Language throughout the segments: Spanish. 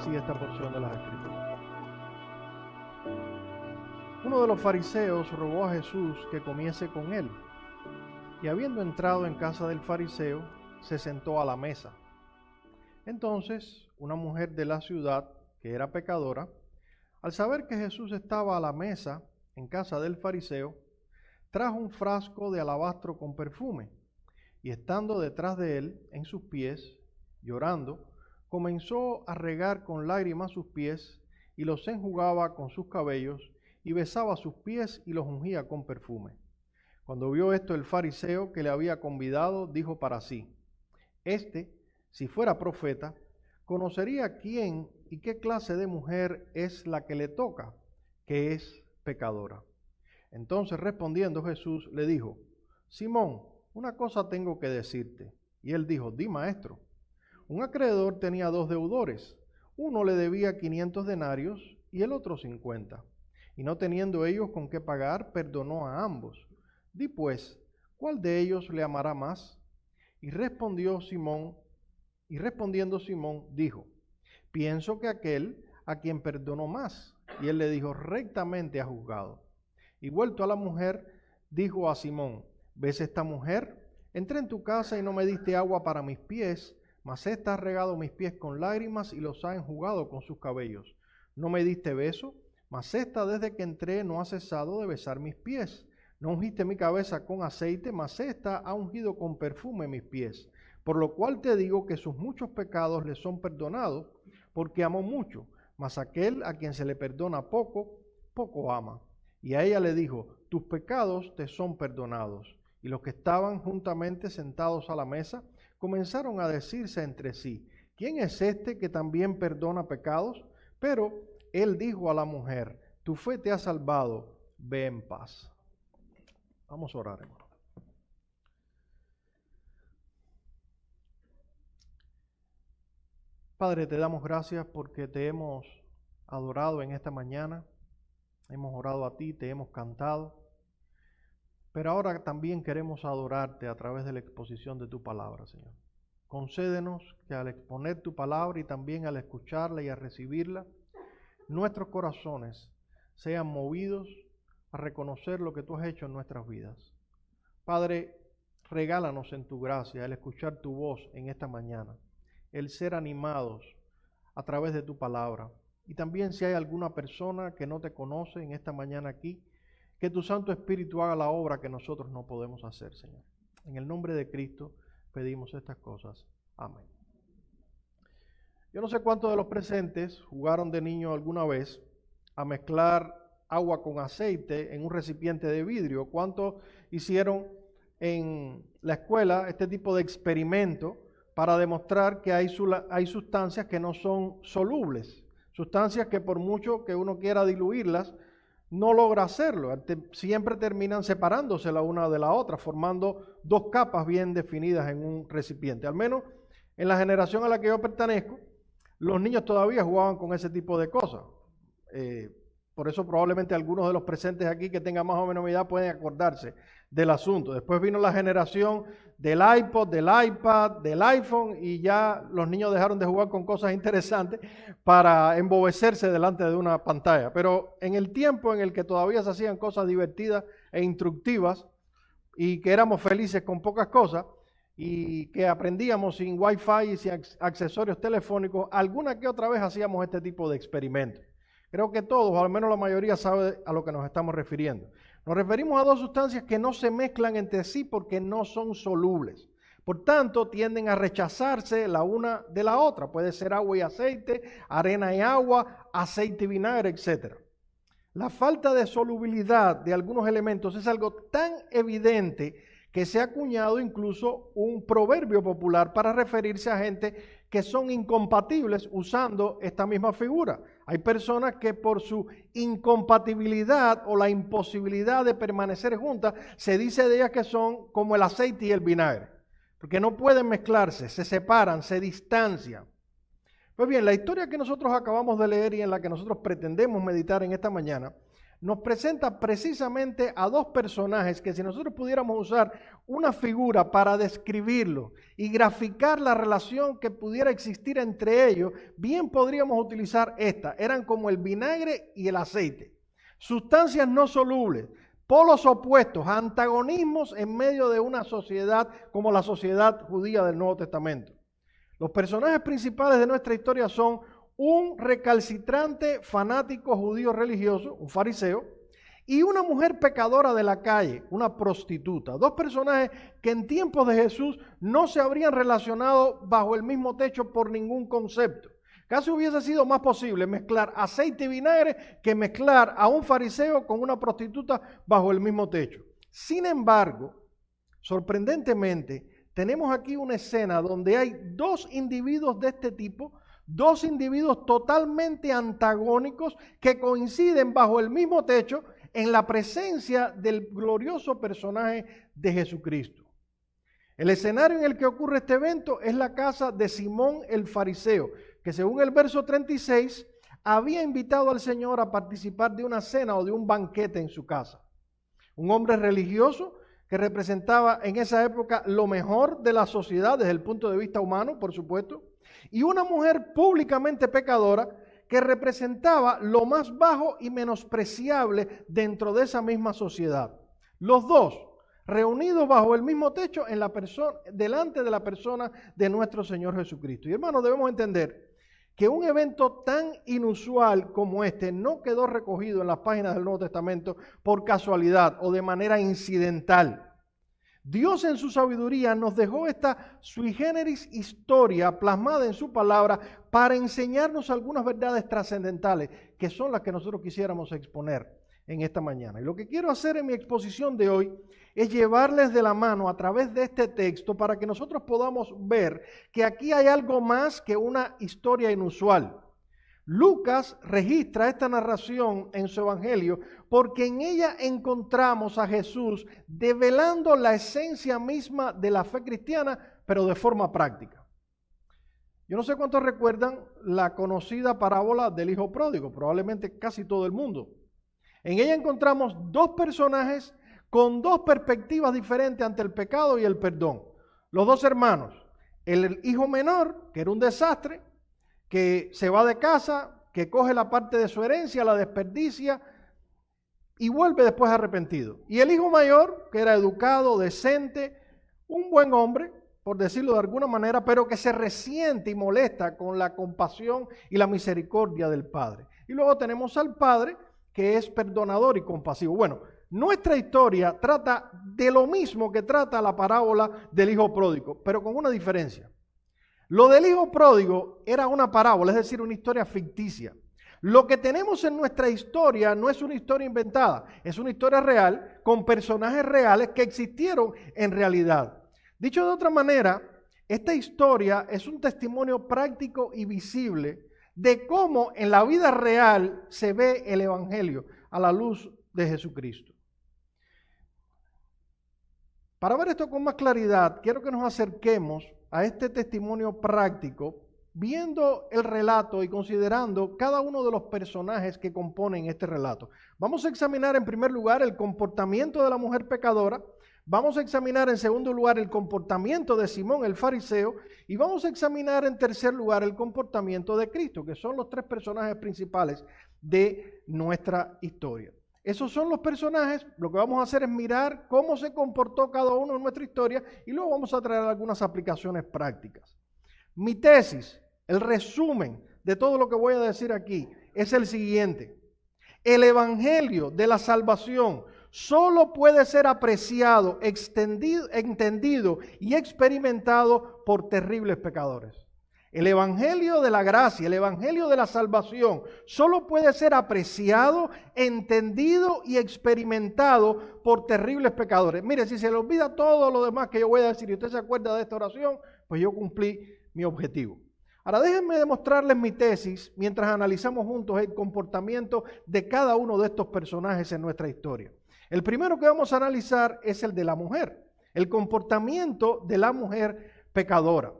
así esta porción de las Escrituras. Uno de los fariseos rogó a Jesús que comiese con él, y habiendo entrado en casa del fariseo, se sentó a la mesa. Entonces, una mujer de la ciudad, que era pecadora, al saber que Jesús estaba a la mesa en casa del fariseo, trajo un frasco de alabastro con perfume, y estando detrás de él, en sus pies, llorando, comenzó a regar con lágrimas sus pies, y los enjugaba con sus cabellos, y besaba sus pies y los ungía con perfume. Cuando vio esto el fariseo que le había convidado, dijo para sí: Este, si fuera profeta, conocería quién y qué clase de mujer es la que le toca, que es pecadora. Entonces respondiendo Jesús le dijo: Simón, una cosa tengo que decirte. Y él dijo: Di, maestro. Un acreedor tenía 2 deudores. Uno le debía 500 denarios y el otro 50. Y no teniendo ellos con qué pagar, perdonó a ambos. Di pues, ¿cuál de ellos le amará más? Y respondiendo Simón, dijo: Pienso que aquel a quien perdonó más. Y él le dijo: Rectamente has juzgado. Y vuelto a la mujer, dijo a Simón: ¿Ves esta mujer? Entré en tu casa y no me diste agua para mis pies, mas ésta ha regado mis pies con lágrimas y los ha enjugado con sus cabellos. No me diste beso, mas ésta desde que entré no ha cesado de besar mis pies. No ungiste mi cabeza con aceite, mas ésta ha ungido con perfume mis pies. Por lo cual te digo que sus muchos pecados le son perdonados, porque amó mucho, mas aquel a quien se le perdona poco, poco ama. Y a ella le dijo: tus pecados te son perdonados. Y los que estaban juntamente sentados a la mesa comenzaron a decirse entre sí: ¿quién es este que también perdona pecados? Pero él dijo a la mujer: tu fe te ha salvado, ve en paz. Vamos a orar, hermano. Padre, te damos gracias porque te hemos adorado en esta mañana. Hemos orado a ti, te hemos cantado. Pero ahora también queremos adorarte a través de la exposición de tu palabra, Señor. Concédenos que al exponer tu palabra y también al escucharla y a recibirla, nuestros corazones sean movidos a reconocer lo que tú has hecho en nuestras vidas. Padre, regálanos en tu gracia el escuchar tu voz en esta mañana, el ser animados a través de tu palabra. Y también si hay alguna persona que no te conoce en esta mañana aquí, que tu Santo Espíritu haga la obra que nosotros no podemos hacer, Señor. En el nombre de Cristo pedimos estas cosas. Amén. Yo no sé cuántos de los presentes jugaron de niño alguna vez a mezclar agua con aceite en un recipiente de vidrio. ¿Cuántos hicieron en la escuela este tipo de experimento para demostrar que hay sustancias que no son solubles? Sustancias que por mucho que uno quiera diluirlas, no logra hacerlo. Siempre terminan separándose la una de la otra, formando 2 capas bien definidas en un recipiente. Al menos en la generación a la que yo pertenezco, los niños todavía jugaban con ese tipo de cosas. Por eso probablemente algunos de los presentes aquí que tengan más o menos mi edad pueden acordarse del asunto. Después vino la generación del iPod, del iPad, del iPhone, y ya los niños dejaron de jugar con cosas interesantes para embobecerse delante de una pantalla. Pero en el tiempo en el que todavía se hacían cosas divertidas e instructivas y que éramos felices con pocas cosas y que aprendíamos sin Wi-Fi y sin accesorios telefónicos, alguna que otra vez hacíamos este tipo de experimentos. Creo que todos, o al menos la mayoría, sabe a lo que nos estamos refiriendo. Nos referimos a 2 sustancias que no se mezclan entre sí porque no son solubles. Por tanto, tienden a rechazarse la una de la otra. Puede ser agua y aceite, arena y agua, aceite y vinagre, etc. La falta de solubilidad de algunos elementos es algo tan evidente que se ha acuñado incluso un proverbio popular para referirse a gente que son incompatibles usando esta misma figura. Hay personas que por su incompatibilidad o la imposibilidad de permanecer juntas, se dice de ellas que son como el aceite y el vinagre, porque no pueden mezclarse, se separan, se distancian. Pues bien, la historia que nosotros acabamos de leer y en la que nosotros pretendemos meditar en esta mañana, nos presenta precisamente a dos personajes que si nosotros pudiéramos usar una figura para describirlo y graficar la relación que pudiera existir entre ellos, bien podríamos utilizar esta. Eran como el vinagre y el aceite. Sustancias no solubles, polos opuestos, antagonismos en medio de una sociedad como la sociedad judía del Nuevo Testamento. Los personajes principales de nuestra historia son un recalcitrante fanático judío religioso, un fariseo, y una mujer pecadora de la calle, una prostituta. Dos personajes que en tiempos de Jesús no se habrían relacionado bajo el mismo techo por ningún concepto. Casi hubiese sido más posible mezclar aceite y vinagre que mezclar a un fariseo con una prostituta bajo el mismo techo. Sin embargo, sorprendentemente, tenemos aquí una escena donde hay dos individuos de este tipo, dos individuos totalmente antagónicos que coinciden bajo el mismo techo en la presencia del glorioso personaje de Jesucristo. El escenario en el que ocurre este evento es la casa de Simón el fariseo, que según el verso 36 había invitado al Señor a participar de una cena o de un banquete en su casa. Un hombre religioso que representaba en esa época lo mejor de la sociedad desde el punto de vista humano, por supuesto, y una mujer públicamente pecadora que representaba lo más bajo y menospreciable dentro de esa misma sociedad. Los dos reunidos bajo el mismo techo en la delante de la persona de nuestro Señor Jesucristo. Y hermanos, debemos entender que un evento tan inusual como este no quedó recogido en las páginas del Nuevo Testamento por casualidad o de manera incidental. Dios en su sabiduría nos dejó esta sui generis historia plasmada en su palabra para enseñarnos algunas verdades trascendentales que son las que nosotros quisiéramos exponer en esta mañana. Y lo que quiero hacer en mi exposición de hoy es llevarles de la mano a través de este texto para que nosotros podamos ver que aquí hay algo más que una historia inusual. Lucas registra esta narración en su evangelio porque en ella encontramos a Jesús develando la esencia misma de la fe cristiana, pero de forma práctica. Yo no sé cuántos recuerdan la conocida parábola del hijo pródigo, probablemente casi todo el mundo. En ella encontramos dos personajes con dos perspectivas diferentes ante el pecado y el perdón. Los dos hermanos, el hijo menor, que era un desastre, que se va de casa, que coge la parte de su herencia, la desperdicia y vuelve después arrepentido. Y el hijo mayor, que era educado, decente, un buen hombre, por decirlo de alguna manera, pero que se resiente y molesta con la compasión y la misericordia del padre. Y luego tenemos al padre, que es perdonador y compasivo. Bueno, nuestra historia trata de lo mismo que trata la parábola del hijo pródigo, pero con una diferencia. Lo del hijo pródigo era una parábola, es decir, una historia ficticia. Lo que tenemos en nuestra historia no es una historia inventada, es una historia real con personajes reales que existieron en realidad. Dicho de otra manera, esta historia es un testimonio práctico y visible de cómo en la vida real se ve el evangelio a la luz de Jesucristo. Para ver esto con más claridad, quiero que nos acerquemos a este testimonio práctico, viendo el relato y considerando cada uno de los personajes que componen este relato. Vamos a examinar en primer lugar el comportamiento de la mujer pecadora, vamos a examinar en segundo lugar el comportamiento de Simón el fariseo y vamos a examinar en tercer lugar el comportamiento de Cristo, que son los tres personajes principales de nuestra historia. Esos son los personajes, lo que vamos a hacer es mirar cómo se comportó cada uno en nuestra historia y luego vamos a traer algunas aplicaciones prácticas. Mi tesis, el resumen de todo lo que voy a decir aquí es el siguiente. El evangelio de la salvación solo puede ser apreciado, entendido y experimentado por terribles pecadores. El evangelio de la gracia, el evangelio de la salvación, solo puede ser apreciado, entendido y experimentado por terribles pecadores. Mire, si se le olvida todo lo demás que yo voy a decir y usted se acuerda de esta oración, pues yo cumplí mi objetivo. Ahora déjenme demostrarles mi tesis mientras analizamos juntos el comportamiento de cada uno de estos personajes en nuestra historia. El primero que vamos a analizar es el de la mujer, el comportamiento de la mujer pecadora.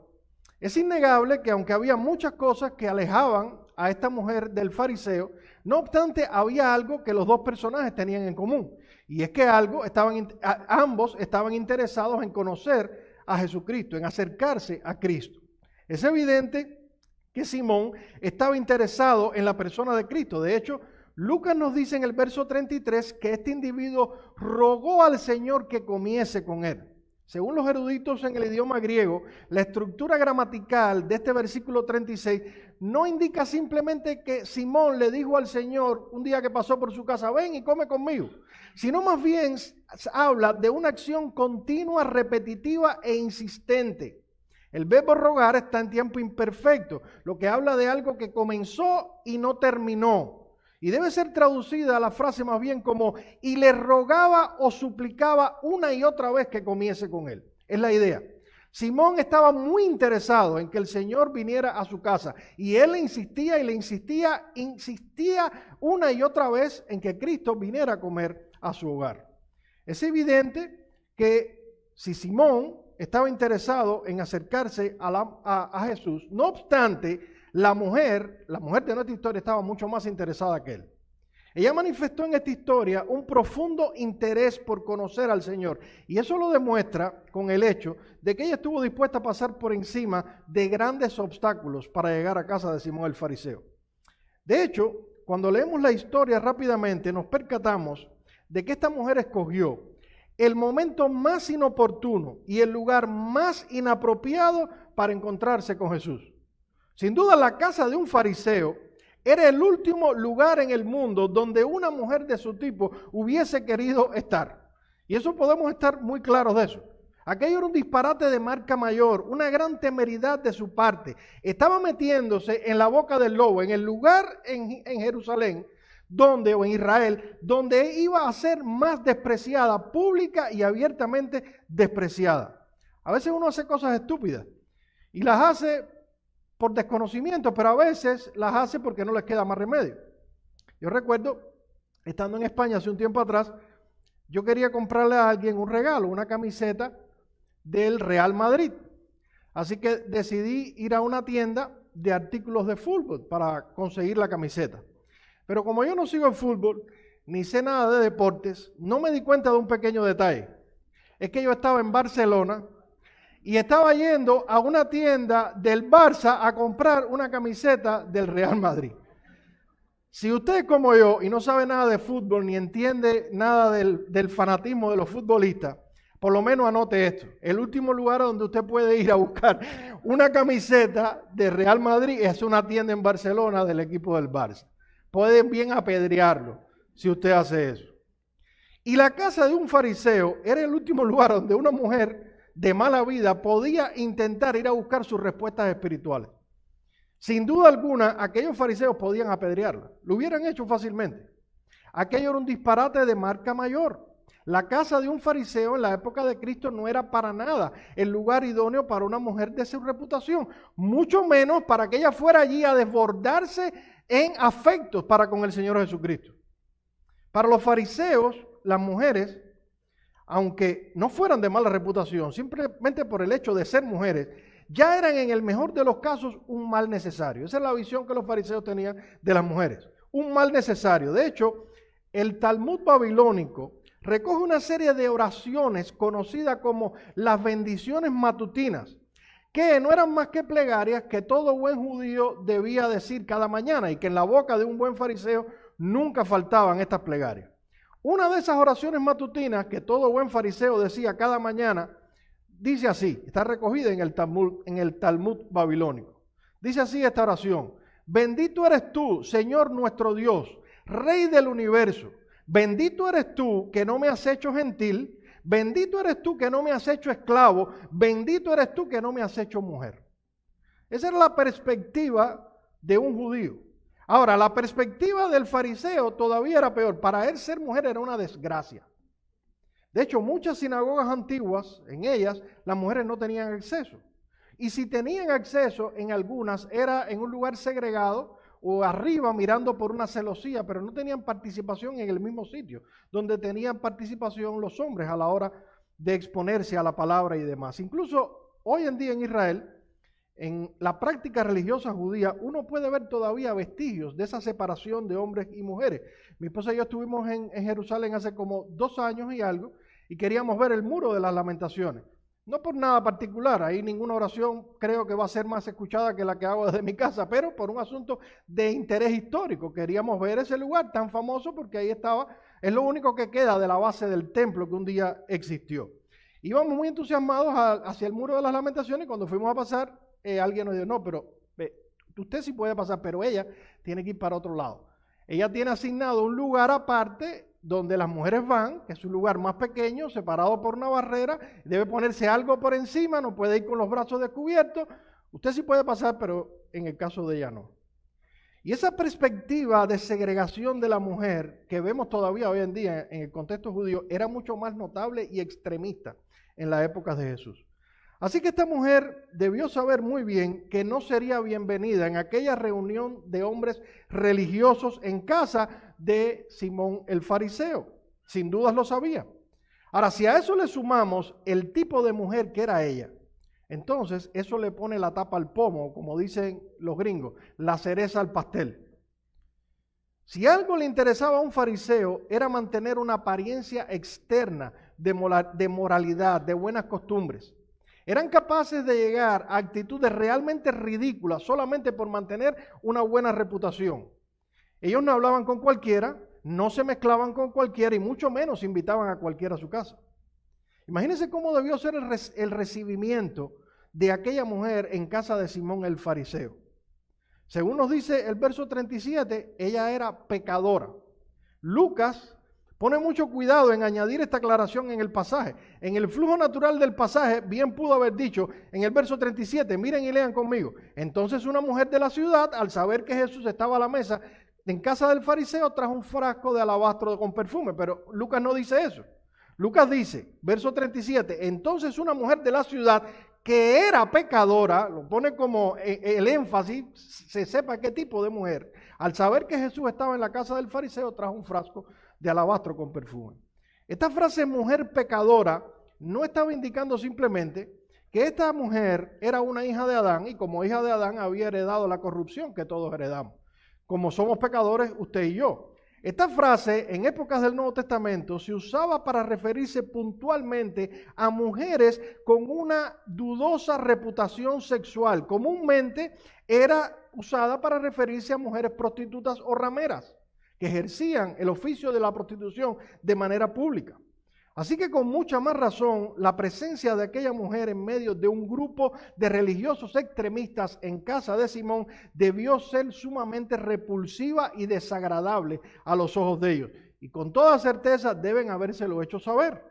Es innegable que aunque había muchas cosas que alejaban a esta mujer del fariseo. No obstante, había algo que los dos personajes tenían en común. Y es que ambos estaban interesados en conocer a Jesucristo, en acercarse a Cristo. Es evidente que Simón estaba interesado en la persona de Cristo. De hecho, Lucas nos dice en el verso 33 que este individuo rogó al Señor que comiese con él. Según los eruditos en el idioma griego, la estructura gramatical de este versículo 36 no indica simplemente que Simón le dijo al Señor un día que pasó por su casa, ven y come conmigo, sino más bien habla de una acción continua, repetitiva e insistente. El verbo rogar está en tiempo imperfecto, lo que habla de algo que comenzó y no terminó. Y debe ser traducida la frase más bien como, y le rogaba o suplicaba una y otra vez que comiese con él. Es la idea. Simón estaba muy interesado en que el Señor viniera a su casa. Y él le insistía una y otra vez en que Cristo viniera a comer a su hogar. Es evidente que si Simón estaba interesado en acercarse a Jesús, no obstante, la mujer de nuestra historia estaba mucho más interesada que él. Ella manifestó en esta historia un profundo interés por conocer al Señor. Y eso lo demuestra con el hecho de que ella estuvo dispuesta a pasar por encima de grandes obstáculos para llegar a casa de Simón el fariseo. De hecho, cuando leemos la historia rápidamente, nos percatamos de que esta mujer escogió el momento más inoportuno y el lugar más inapropiado para encontrarse con Jesús. Sin duda, la casa de un fariseo era el último lugar en el mundo donde una mujer de su tipo hubiese querido estar. Y eso podemos estar muy claros de eso. Aquello era un disparate de marca mayor, una gran temeridad de su parte. Estaba metiéndose en la boca del lobo, en el lugar en Jerusalén, o en Israel, donde iba a ser más despreciada, pública y abiertamente despreciada. A veces uno hace cosas estúpidas y las hace por desconocimiento, pero a veces las hace porque no les queda más remedio. Yo recuerdo, estando en España hace un tiempo atrás, yo quería comprarle a alguien un regalo, una camiseta del Real Madrid. Así que decidí ir a una tienda de artículos de fútbol para conseguir la camiseta. Pero como yo no sigo el fútbol, ni sé nada de deportes, no me di cuenta de un pequeño detalle. Es que yo estaba en Barcelona y estaba yendo a una tienda del Barça a comprar una camiseta del Real Madrid. Si usted es como yo y no sabe nada de fútbol ni entiende nada del fanatismo de los futbolistas, por lo menos anote esto. El último lugar donde usted puede ir a buscar una camiseta de Real Madrid es una tienda en Barcelona del equipo del Barça. Pueden bien apedrearlo si usted hace eso. Y la casa de un fariseo era el último lugar donde una mujer de mala vida podía intentar ir a buscar sus respuestas espirituales. Sin duda alguna, aquellos fariseos podían apedrearla. Lo hubieran hecho fácilmente. Aquello era un disparate de marca mayor. La casa de un fariseo en la época de Cristo no era para nada el lugar idóneo para una mujer de su reputación, mucho menos para que ella fuera allí a desbordarse en afectos para con el Señor Jesucristo. Para los fariseos, las mujeres, aunque no fueran de mala reputación, simplemente por el hecho de ser mujeres, ya eran en el mejor de los casos un mal necesario. Esa es la visión que los fariseos tenían de las mujeres, un mal necesario. De hecho, el Talmud babilónico recoge una serie de oraciones conocidas como las bendiciones matutinas, que no eran más que plegarias que todo buen judío debía decir cada mañana y que en la boca de un buen fariseo nunca faltaban estas plegarias. Una de esas oraciones matutinas que todo buen fariseo decía cada mañana, dice así, está recogida en el Talmud babilónico. Dice así esta oración: bendito eres tú, Señor nuestro Dios, Rey del universo. Bendito eres tú que no me has hecho gentil, bendito eres tú que no me has hecho esclavo, bendito eres tú que no me has hecho mujer. Esa era la perspectiva de un judío. Ahora, la perspectiva del fariseo todavía era peor. Para él ser mujer era una desgracia. De hecho, muchas sinagogas antiguas, en ellas, las mujeres no tenían acceso. Y si tenían acceso en algunas, era en un lugar segregado o arriba mirando por una celosía, pero no tenían participación en el mismo sitio, donde tenían participación los hombres a la hora de exponerse a la palabra y demás. Incluso hoy en día en Israel, en la práctica religiosa judía, uno puede ver todavía vestigios de esa separación de hombres y mujeres. Mi esposa y yo estuvimos en Jerusalén hace como 2 años y algo, y queríamos ver el muro de las lamentaciones. No por nada particular, ahí ninguna oración creo que va a ser más escuchada que la que hago desde mi casa, pero por un asunto de interés histórico. Queríamos ver ese lugar tan famoso porque ahí estaba, es lo único que queda de la base del templo que un día existió. Íbamos muy entusiasmados hacia el muro de las lamentaciones y cuando fuimos a pasar, alguien nos dijo, no, pero usted sí puede pasar, pero ella tiene que ir para otro lado. Ella tiene asignado un lugar aparte donde las mujeres van, que es un lugar más pequeño, separado por una barrera, debe ponerse algo por encima, no puede ir con los brazos descubiertos. Usted sí puede pasar, pero en el caso de ella no. Y esa perspectiva de segregación de la mujer que vemos todavía hoy en día en el contexto judío era mucho más notable y extremista en la época de Jesús. Así que esta mujer debió saber muy bien que no sería bienvenida en aquella reunión de hombres religiosos en casa de Simón el fariseo. Sin dudas lo sabía. Ahora, si a eso le sumamos el tipo de mujer que era ella, entonces eso le pone la tapa al pomo, como dicen los gringos, la cereza al pastel. Si algo le interesaba a un fariseo era mantener una apariencia externa de moralidad, de buenas costumbres. Eran capaces de llegar a actitudes realmente ridículas solamente por mantener una buena reputación. Ellos no hablaban con cualquiera, no se mezclaban con cualquiera y mucho menos invitaban a cualquiera a su casa. Imagínense cómo debió ser el recibimiento de aquella mujer en casa de Simón el fariseo. Según nos dice el verso 37, ella era pecadora. Lucas pone mucho cuidado en añadir esta aclaración en el pasaje. En el flujo natural del pasaje, bien pudo haber dicho en el verso 37, miren y lean conmigo. Entonces una mujer de la ciudad, al saber que Jesús estaba a la mesa en casa del fariseo, trajo un frasco de alabastro con perfume. Pero Lucas no dice eso. Lucas dice, verso 37, entonces una mujer de la ciudad que era pecadora, lo pone como el énfasis, se sepa qué tipo de mujer, al saber que Jesús estaba en la casa del fariseo, trajo un frasco de alabastro con perfume. Esta frase mujer pecadora no estaba indicando simplemente que esta mujer era una hija de Adán y como hija de Adán había heredado la corrupción que todos heredamos. Como somos pecadores, usted y yo. Esta frase en épocas del Nuevo Testamento se usaba para referirse puntualmente a mujeres con una dudosa reputación sexual. Comúnmente era usada para referirse a mujeres prostitutas o rameras que ejercían el oficio de la prostitución de manera pública. Así que con mucha más razón, la presencia de aquella mujer en medio de un grupo de religiosos extremistas en casa de Simón debió ser sumamente repulsiva y desagradable a los ojos de ellos. Y con toda certeza deben habérselo hecho saber.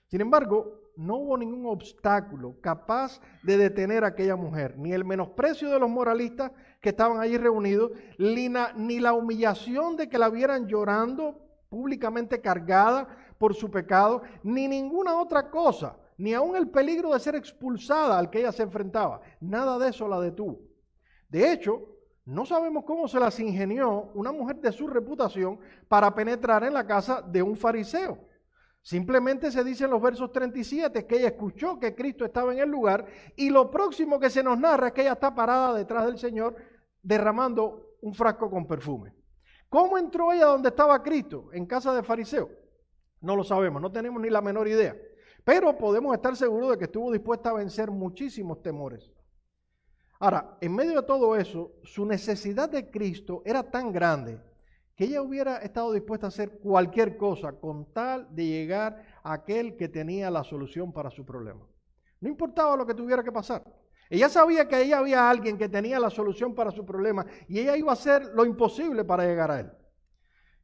Sin embargo, no hubo ningún obstáculo capaz de detener a aquella mujer, ni el menosprecio de los moralistas que estaban allí reunidos, ni la humillación de que la vieran llorando públicamente cargada por su pecado, ni ninguna otra cosa, ni aun el peligro de ser expulsada al que ella se enfrentaba. Nada de eso la detuvo. De hecho, no sabemos cómo se las ingenió una mujer de su reputación para penetrar en la casa de un fariseo. Simplemente se dice en los versos 37 que ella escuchó que Cristo estaba en el lugar y lo próximo que se nos narra es que ella está parada detrás del Señor derramando un frasco con perfume. ¿Cómo entró ella donde estaba Cristo? En casa del fariseo. No lo sabemos, no tenemos ni la menor idea. Pero podemos estar seguros de que estuvo dispuesta a vencer muchísimos temores. Ahora, en medio de todo eso, su necesidad de Cristo era tan grande que ella hubiera estado dispuesta a hacer cualquier cosa con tal de llegar a aquel que tenía la solución para su problema. No importaba lo que tuviera que pasar. Ella sabía que ahí había alguien que tenía la solución para su problema y ella iba a hacer lo imposible para llegar a él.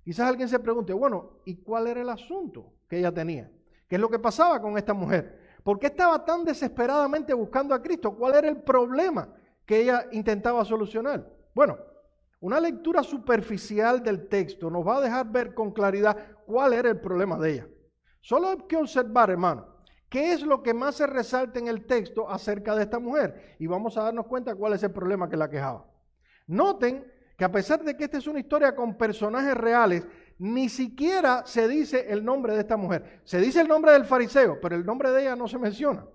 Quizás alguien se pregunte, bueno, ¿y cuál era el asunto que ella tenía? ¿Qué es lo que pasaba con esta mujer? ¿Por qué estaba tan desesperadamente buscando a Cristo? ¿Cuál era el problema que ella intentaba solucionar? Bueno, una lectura superficial del texto nos va a dejar ver con claridad cuál era el problema de ella. Solo hay que observar, hermano, qué es lo que más se resalta en el texto acerca de esta mujer y vamos a darnos cuenta cuál es el problema que la quejaba. Noten que a pesar de que esta es una historia con personajes reales, ni siquiera se dice el nombre de esta mujer. Se dice el nombre del fariseo, pero el nombre de ella no se menciona.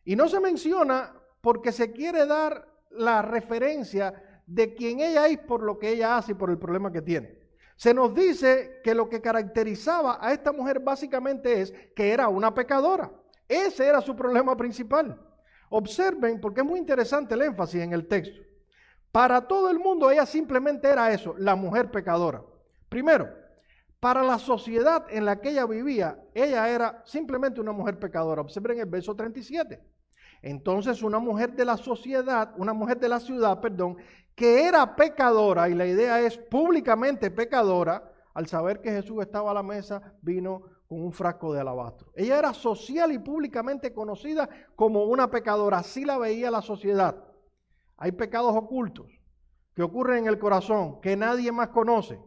Y no se menciona porque se quiere dar la referencia de quién ella es por lo que ella hace y por el problema que tiene. Se nos dice que lo que caracterizaba a esta mujer básicamente es que era una pecadora. Ese era su problema principal. Observen, porque es muy interesante el énfasis en el texto. Para todo el mundo ella simplemente era eso, la mujer pecadora. Primero, para la sociedad en la que ella vivía, ella era simplemente una mujer pecadora. Observen el verso 37. Entonces una mujer de la sociedad, una mujer de la ciudad, que era pecadora, y la idea es públicamente pecadora, al saber que Jesús estaba a la mesa, vino con un frasco de alabastro. Ella era social y públicamente conocida como una pecadora, así la veía la sociedad. Hay pecados ocultos que ocurren en el corazón, que nadie más conoce,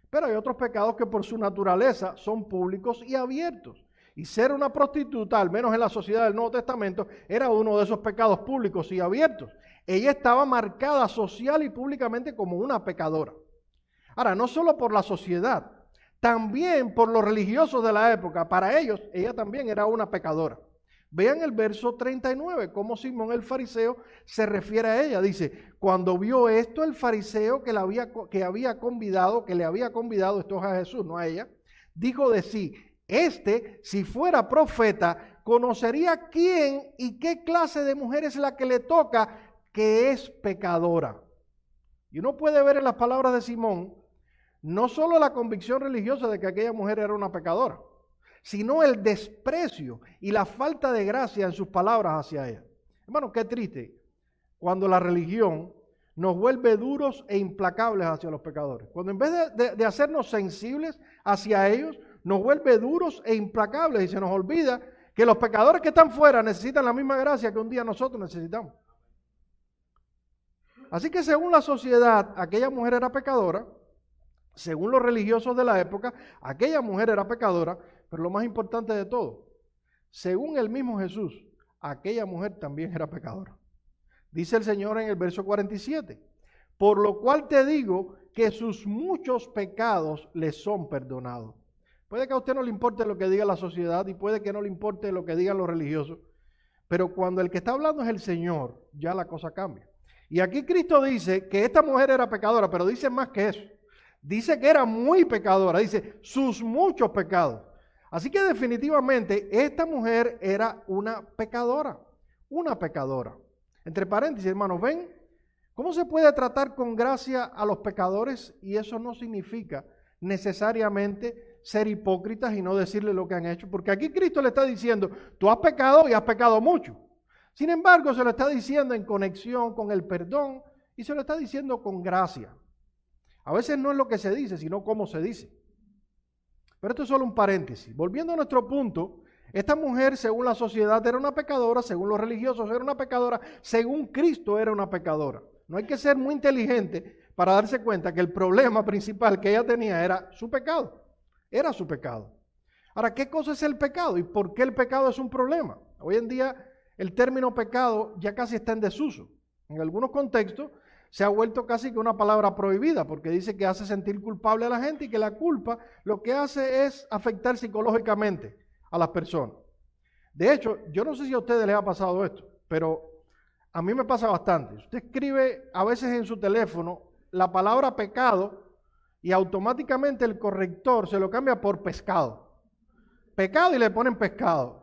pero hay otros pecados que por su naturaleza son públicos y abiertos. Y ser una prostituta, al menos en la sociedad del Nuevo Testamento, era uno de esos pecados públicos y abiertos. Ella estaba marcada social y públicamente como una pecadora. Ahora, no solo por la sociedad, también por los religiosos de la época. Para ellos, ella también era una pecadora. Vean el verso 39, cómo Simón el fariseo se refiere a ella. Dice, cuando vio esto el fariseo que le había convidado, esto es a Jesús, no a ella, dijo de sí, si fuera profeta, conocería quién y qué clase de mujer es la que le toca, que es pecadora. Y uno puede ver en las palabras de Simón, no solo la convicción religiosa de que aquella mujer era una pecadora, sino el desprecio y la falta de gracia en sus palabras hacia ella. Hermano, qué triste cuando la religión nos vuelve duros e implacables hacia los pecadores. Cuando en vez de hacernos sensibles hacia ellos, nos vuelve duros e implacables y se nos olvida que los pecadores que están fuera necesitan la misma gracia que un día nosotros necesitamos. Así que según la sociedad, aquella mujer era pecadora. Según los religiosos de la época, aquella mujer era pecadora, pero lo más importante de todo, según el mismo Jesús, aquella mujer también era pecadora. Dice el Señor en el verso 47, por lo cual te digo que sus muchos pecados le son perdonados. Puede que a usted no le importe lo que diga la sociedad y puede que no le importe lo que digan los religiosos, pero cuando el que está hablando es el Señor, ya la cosa cambia. Y aquí Cristo dice que esta mujer era pecadora, pero dice más que eso. Dice que era muy pecadora, dice sus muchos pecados. Así que definitivamente esta mujer era una pecadora, una pecadora. Entre paréntesis, hermanos, ¿ven cómo se puede tratar con gracia a los pecadores? Y eso no significa necesariamente ser hipócritas y no decirle lo que han hecho, porque aquí Cristo le está diciendo, tú has pecado y has pecado mucho. Sin embargo, se lo está diciendo en conexión con el perdón y se lo está diciendo con gracia. A veces no es lo que se dice, sino cómo se dice. Pero esto es solo un paréntesis. Volviendo a nuestro punto, esta mujer, según la sociedad, era una pecadora, según los religiosos era una pecadora, según Cristo era una pecadora. No hay que ser muy inteligente para darse cuenta que el problema principal que ella tenía era su pecado. Era su pecado. Ahora, ¿qué cosa es el pecado? ¿Y por qué el pecado es un problema? Hoy en día el término pecado ya casi está en desuso. En algunos contextos se ha vuelto casi que una palabra prohibida porque dice que hace sentir culpable a la gente y que la culpa lo que hace es afectar psicológicamente a las personas. De hecho, yo no sé si a ustedes les ha pasado esto, pero a mí me pasa bastante. Usted escribe a veces en su teléfono la palabra pecado y automáticamente el corrector se lo cambia por pescado. Pecado y le ponen pescado.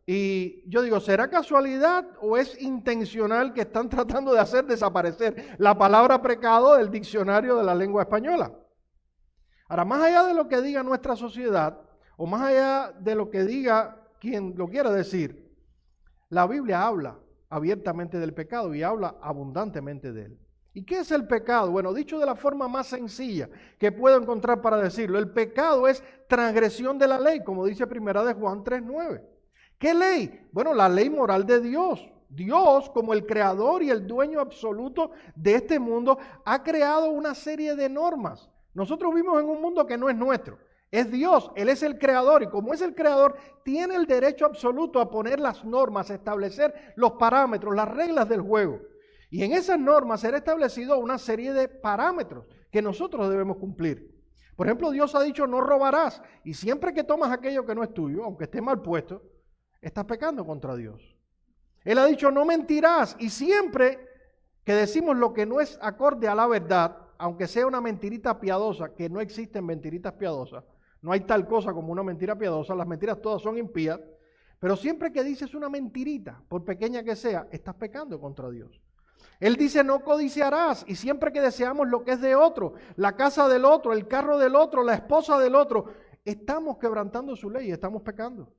Y yo digo, ¿será casualidad o es intencional que están tratando de hacer desaparecer la palabra pecado del diccionario de la lengua española? Ahora, más allá de lo que diga nuestra sociedad, o más allá de lo que diga quien lo quiera decir, la Biblia habla abiertamente del pecado y habla abundantemente de él. ¿Y qué es el pecado? Bueno, dicho de la forma más sencilla que puedo encontrar para decirlo, el pecado es transgresión de la ley, como dice 1 Juan 3:9. ¿Qué ley? Bueno, la ley moral de Dios. Dios, como el creador y el dueño absoluto de este mundo, ha creado una serie de normas. Nosotros vivimos en un mundo que no es nuestro. Es Dios, Él es el creador y como es el creador, tiene el derecho absoluto a poner las normas, a establecer los parámetros, las reglas del juego. Y en esas normas será establecido una serie de parámetros que nosotros debemos cumplir. Por ejemplo, Dios ha dicho no robarás y siempre que tomas aquello que no es tuyo, aunque esté mal puesto, estás pecando contra Dios. Él ha dicho, no mentirás. Y siempre que decimos lo que no es acorde a la verdad, aunque sea una mentirita piadosa, que no existen mentiritas piadosas, no hay tal cosa como una mentira piadosa, las mentiras todas son impías, pero siempre que dices una mentirita, por pequeña que sea, estás pecando contra Dios. Él dice, no codiciarás, y siempre que deseamos lo que es de otro, la casa del otro, el carro del otro, la esposa del otro, estamos quebrantando su ley, estamos pecando.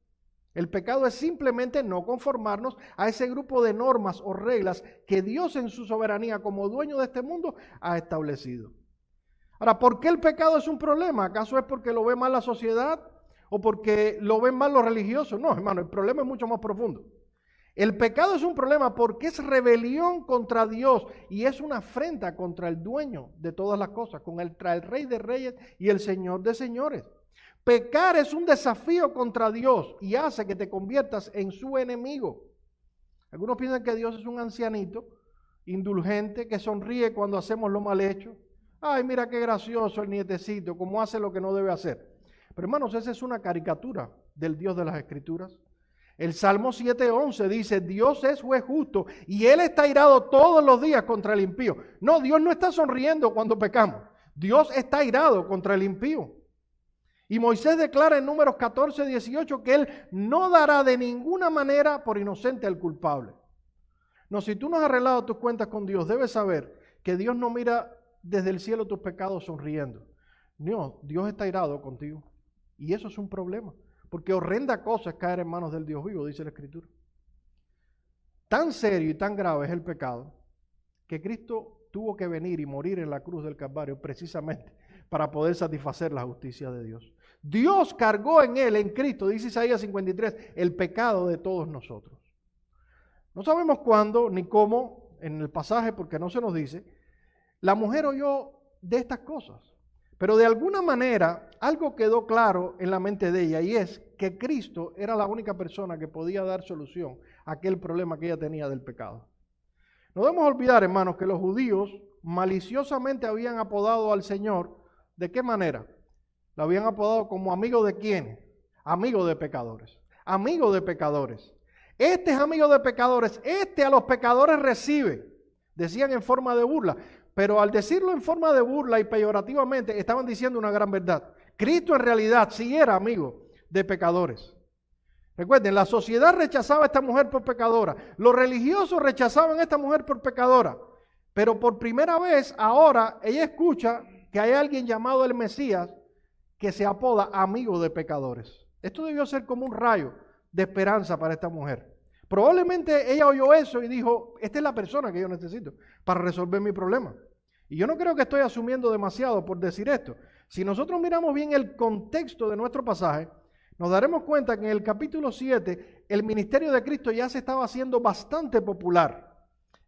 El pecado es simplemente no conformarnos a ese grupo de normas o reglas que Dios en su soberanía como dueño de este mundo ha establecido. Ahora, ¿por qué el pecado es un problema? ¿Acaso es porque lo ve mal la sociedad o porque lo ven mal los religiosos? No, hermano, el problema es mucho más profundo. El pecado es un problema porque es rebelión contra Dios y es una afrenta contra el dueño de todas las cosas, contra el Rey de Reyes y el Señor de Señores. Pecar es un desafío contra Dios y hace que te conviertas en su enemigo. Algunos piensan que Dios es un ancianito, indulgente, que sonríe cuando hacemos lo mal hecho. Ay, mira qué gracioso el nietecito, cómo hace lo que no debe hacer. Pero hermanos, esa es una caricatura del Dios de las Escrituras. El Salmo 7:11 dice, Dios es juez justo y Él está airado todos los días contra el impío. No, Dios no está sonriendo cuando pecamos. Dios está airado contra el impío. Y Moisés declara en Números 14:18 que Él no dará de ninguna manera por inocente al culpable. No, si tú no has arreglado tus cuentas con Dios, debes saber que Dios no mira desde el cielo tus pecados sonriendo. No, Dios está airado contigo. Y eso es un problema. Porque horrenda cosa es caer en manos del Dios vivo, dice la Escritura. Tan serio y tan grave es el pecado que Cristo tuvo que venir y morir en la cruz del Calvario precisamente para poder satisfacer la justicia de Dios. Dios cargó en Él, en Cristo, dice Isaías 53, el pecado de todos nosotros. No sabemos cuándo ni cómo, en el pasaje porque no se nos dice, la mujer oyó de estas cosas. Pero de alguna manera algo quedó claro en la mente de ella y es que Cristo era la única persona que podía dar solución a aquel problema que ella tenía del pecado. No debemos olvidar, hermanos, que los judíos maliciosamente habían apodado al Señor. ¿De qué manera? Lo habían apodado como amigo de ¿quién? Amigo de pecadores. Amigo de pecadores. Este es amigo de pecadores. Este a los pecadores recibe. Decían en forma de burla. Pero al decirlo en forma de burla y peyorativamente, estaban diciendo una gran verdad. Cristo en realidad sí era amigo de pecadores. Recuerden, la sociedad rechazaba a esta mujer por pecadora. Los religiosos rechazaban a esta mujer por pecadora. Pero por primera vez ahora ella escucha que hay alguien llamado el Mesías que se apoda amigo de pecadores. Esto debió ser como un rayo de esperanza para esta mujer. Probablemente ella oyó eso y dijo, esta es la persona que yo necesito para resolver mi problema. Y yo no creo que estoy asumiendo demasiado por decir esto. Si nosotros miramos bien el contexto de nuestro pasaje, nos daremos cuenta que en el capítulo 7 el ministerio de Cristo ya se estaba haciendo bastante popular.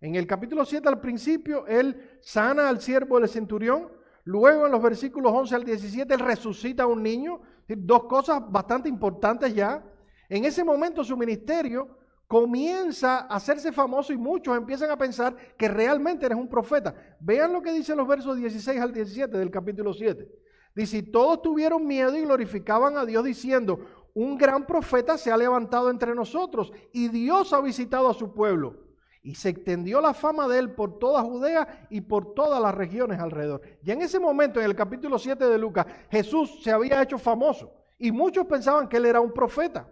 En el capítulo 7 al principio él sana al siervo del centurión, luego en los versículos 11 al 17 él resucita a un niño, dos cosas bastante importantes ya. En ese momento su ministerio comienza a hacerse famoso y muchos empiezan a pensar que realmente eres un profeta. Vean lo que dicen los versos 16 al 17 del capítulo 7. Dice, y todos tuvieron miedo y glorificaban a Dios diciendo, un gran profeta se ha levantado entre nosotros y Dios ha visitado a su pueblo. Y se extendió la fama de él por toda Judea y por todas las regiones alrededor. Y en ese momento, en el capítulo 7 de Lucas, Jesús se había hecho famoso y muchos pensaban que él era un profeta.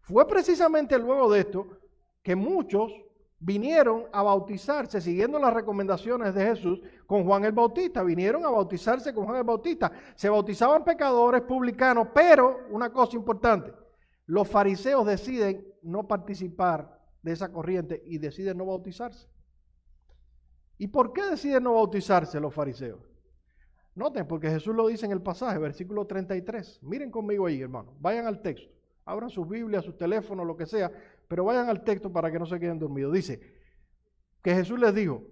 Fue precisamente luego de esto que muchos vinieron a bautizarse, siguiendo las recomendaciones de Jesús, con Juan el Bautista. Vinieron a bautizarse con Juan el Bautista. Se bautizaban pecadores, publicanos, pero una cosa importante, los fariseos deciden no participar de esa corriente y deciden no bautizarse. ¿Y por qué deciden no bautizarse los fariseos? Noten, porque Jesús lo dice en el pasaje, versículo 33. Miren conmigo ahí, hermano. Vayan al texto. Abran sus Biblias, sus teléfonos, lo que sea, pero vayan al texto para que no se queden dormidos. Dice que Jesús les dijo,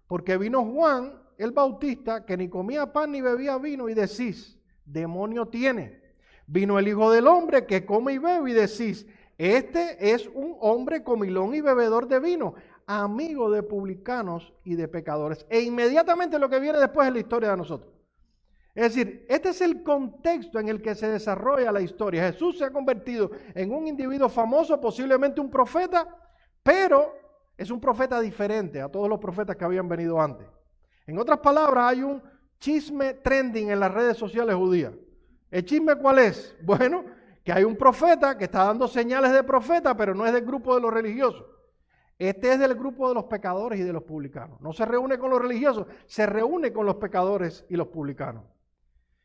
porque vino Juan el Bautista, que ni comía pan ni bebía vino, y decís, demonio tiene. Vino el Hijo del Hombre, que come y bebe, y decís, este es un hombre comilón y bebedor de vino, amigo de publicanos y de pecadores. E inmediatamente lo que viene después es la historia de nosotros. Es decir, este es el contexto en el que se desarrolla la historia. Jesús se ha convertido en un individuo famoso, posiblemente un profeta, pero es un profeta diferente a todos los profetas que habían venido antes. En otras palabras, hay un chisme trending en las redes sociales judías. ¿El chisme cuál es? Bueno, que hay un profeta que está dando señales de profeta, pero no es del grupo de los religiosos. Este es del grupo de los pecadores y de los publicanos. No se reúne con los religiosos, se reúne con los pecadores y los publicanos.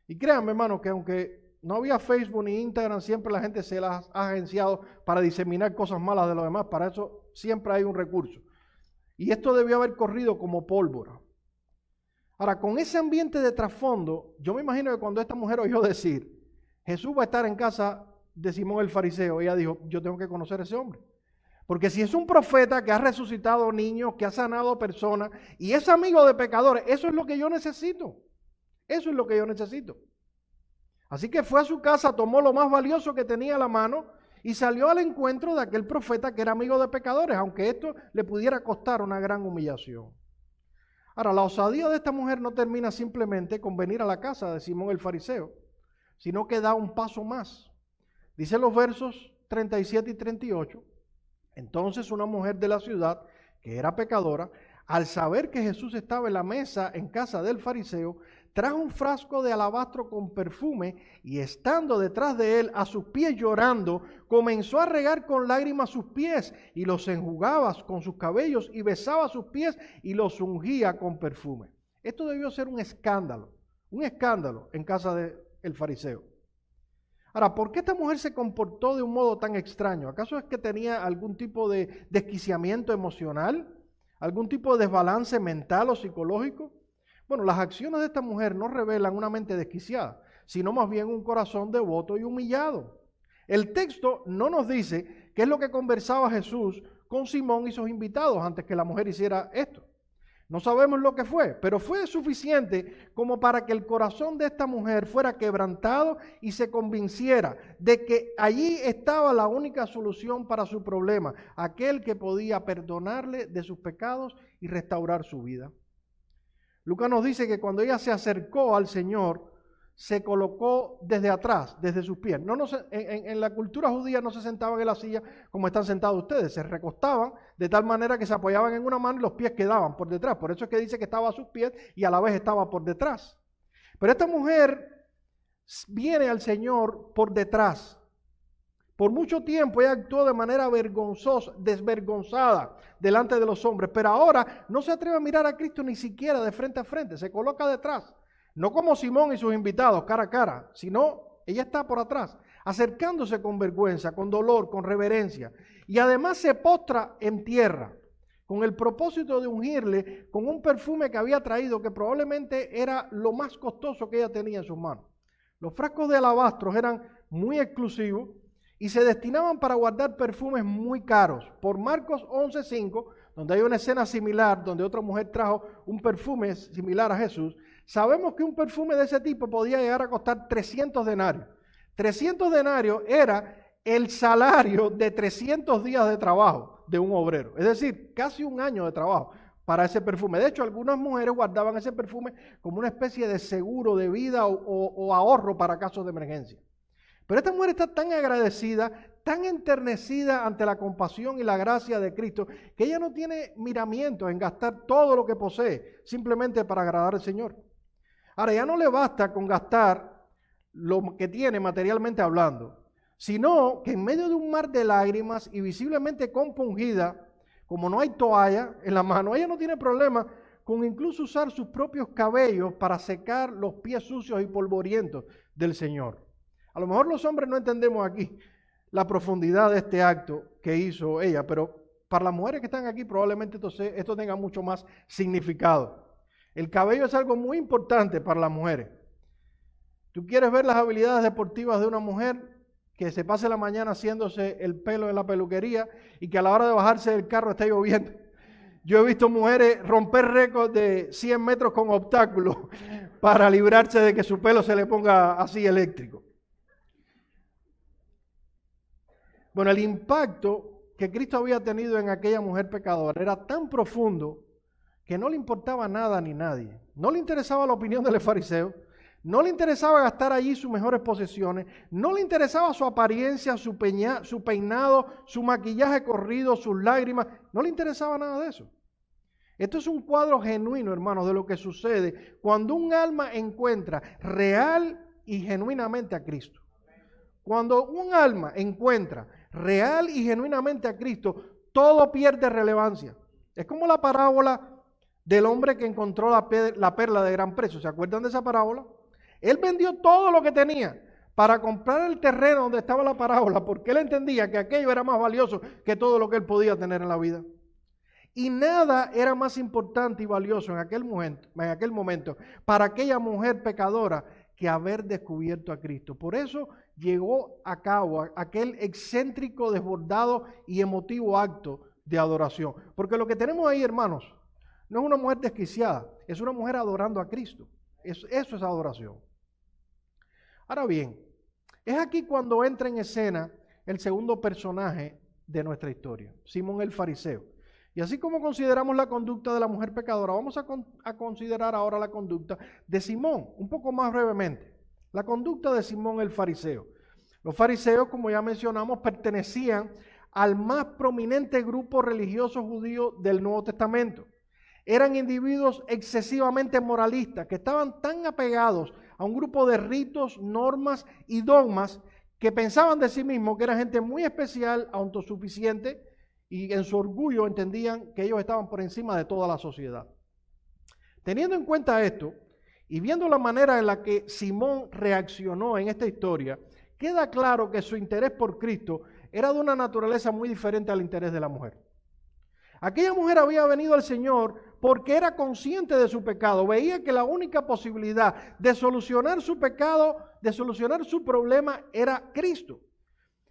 Y créanme, hermano, que aunque no había Facebook ni Instagram, siempre la gente se las ha agenciado para diseminar cosas malas de los demás. Para eso siempre hay un recurso. Y esto debió haber corrido como pólvora. Ahora, con ese ambiente de trasfondo, yo me imagino que cuando esta mujer oyó decir, Jesús va a estar en casa de Simón el fariseo, ella dijo, yo tengo que conocer a ese hombre. Porque si es un profeta que ha resucitado niños, que ha sanado personas y es amigo de pecadores, eso es lo que yo necesito. Eso es lo que yo necesito. Así que fue a su casa, tomó lo más valioso que tenía a la mano y salió al encuentro de aquel profeta que era amigo de pecadores, aunque esto le pudiera costar una gran humillación. Ahora, la osadía de esta mujer no termina simplemente con venir a la casa de Simón el fariseo, sino que da un paso más. Dice los versos 37 y 38, entonces una mujer de la ciudad, que era pecadora, al saber que Jesús estaba en la mesa en casa del fariseo, trajo un frasco de alabastro con perfume y estando detrás de él a sus pies llorando, comenzó a regar con lágrimas sus pies y los enjugaba con sus cabellos y besaba sus pies y los ungía con perfume. Esto debió ser un escándalo en casa del fariseo. Ahora, ¿por qué esta mujer se comportó de un modo tan extraño? ¿Acaso es que tenía algún tipo de desquiciamiento emocional? ¿Algún tipo de desbalance mental o psicológico? Bueno, las acciones de esta mujer no revelan una mente desquiciada, sino más bien un corazón devoto y humillado. El texto no nos dice qué es lo que conversaba Jesús con Simón y sus invitados antes que la mujer hiciera esto. No sabemos lo que fue, pero fue suficiente como para que el corazón de esta mujer fuera quebrantado y se convenciera de que allí estaba la única solución para su problema, aquel que podía perdonarle de sus pecados y restaurar su vida. Lucas nos dice que cuando ella se acercó al Señor, se colocó desde atrás, desde sus pies. En la cultura judía no se sentaban en la silla como están sentados ustedes, se recostaban de tal manera que se apoyaban en una mano y los pies quedaban por detrás. Por eso es que dice que estaba a sus pies y a la vez estaba por detrás. Pero esta mujer viene al Señor por detrás. Por mucho tiempo ella actuó de manera vergonzosa, desvergonzada delante de los hombres, pero ahora no se atreve a mirar a Cristo ni siquiera de frente a frente, se coloca detrás. No como Simón y sus invitados, cara a cara, sino ella está por atrás, acercándose con vergüenza, con dolor, con reverencia. Y además se postra en tierra, con el propósito de ungirle con un perfume que había traído, que probablemente era lo más costoso que ella tenía en sus manos. Los frascos de alabastros eran muy exclusivos y se destinaban para guardar perfumes muy caros. Por Marcos 11:5, donde hay una escena similar, donde otra mujer trajo un perfume similar a Jesús, sabemos que un perfume de ese tipo podía llegar a costar 300 denarios. 300 denarios era el salario de 300 días de trabajo de un obrero. Es decir, casi un año de trabajo para ese perfume. De hecho, algunas mujeres guardaban ese perfume como una especie de seguro de vida o ahorro para casos de emergencia. Pero esta mujer está tan agradecida, tan enternecida ante la compasión y la gracia de Cristo, que ella no tiene miramientos en gastar todo lo que posee simplemente para agradar al Señor. Ahora, ya no le basta con gastar lo que tiene materialmente hablando, sino que en medio de un mar de lágrimas y visiblemente compungida, como no hay toalla en la mano, ella no tiene problema con incluso usar sus propios cabellos para secar los pies sucios y polvorientos del Señor. A lo mejor los hombres no entendemos aquí la profundidad de este acto que hizo ella, pero para las mujeres que están aquí probablemente esto tenga mucho más significado. El cabello es algo muy importante para las mujeres. ¿Tú quieres ver las habilidades deportivas de una mujer que se pase la mañana haciéndose el pelo en la peluquería y que a la hora de bajarse del carro esté lloviendo? Yo he visto mujeres romper récords de 100 metros con obstáculos para librarse de que su pelo se le ponga así eléctrico. Bueno, el impacto que Cristo había tenido en aquella mujer pecadora era tan profundo que no le importaba nada ni nadie. No le interesaba la opinión del fariseo, No le interesaba gastar allí sus mejores posesiones, no le interesaba su apariencia, su peinado, su maquillaje corrido, sus lágrimas, no le interesaba nada de eso. Esto es un cuadro genuino, hermanos, de lo que sucede cuando un alma encuentra real y genuinamente a Cristo. Cuando un alma encuentra real y genuinamente a Cristo, todo pierde relevancia. Es como la parábola del hombre que encontró la perla de gran precio. ¿Se acuerdan de esa parábola? Él vendió todo lo que tenía para comprar el terreno donde estaba la parábola, porque él entendía que aquello era más valioso que todo lo que él podía tener en la vida. Y nada era más importante y valioso en aquel momento para aquella mujer pecadora que haber descubierto a Cristo. Por eso llegó a cabo aquel excéntrico, desbordado y emotivo acto de adoración. Porque lo que tenemos ahí, hermanos, no es una mujer desquiciada, es una mujer adorando a Cristo. Eso es adoración. Ahora bien, es aquí cuando entra en escena el segundo personaje de nuestra historia, Simón el fariseo. Y así como consideramos la conducta de la mujer pecadora, vamos a considerar ahora la conducta de Simón, un poco más brevemente. La conducta de Simón el fariseo. Los fariseos, como ya mencionamos, pertenecían al más prominente grupo religioso judío del Nuevo Testamento. Eran individuos excesivamente moralistas que estaban tan apegados a un grupo de ritos, normas y dogmas que pensaban de sí mismos que era gente muy especial, autosuficiente, y en su orgullo entendían que ellos estaban por encima de toda la sociedad. Teniendo en cuenta esto y viendo la manera en la que Simón reaccionó en esta historia, queda claro que su interés por Cristo era de una naturaleza muy diferente al interés de la mujer. Aquella mujer había venido al Señor porque era consciente de su pecado, veía que la única posibilidad de solucionar su pecado, de solucionar su problema, era Cristo.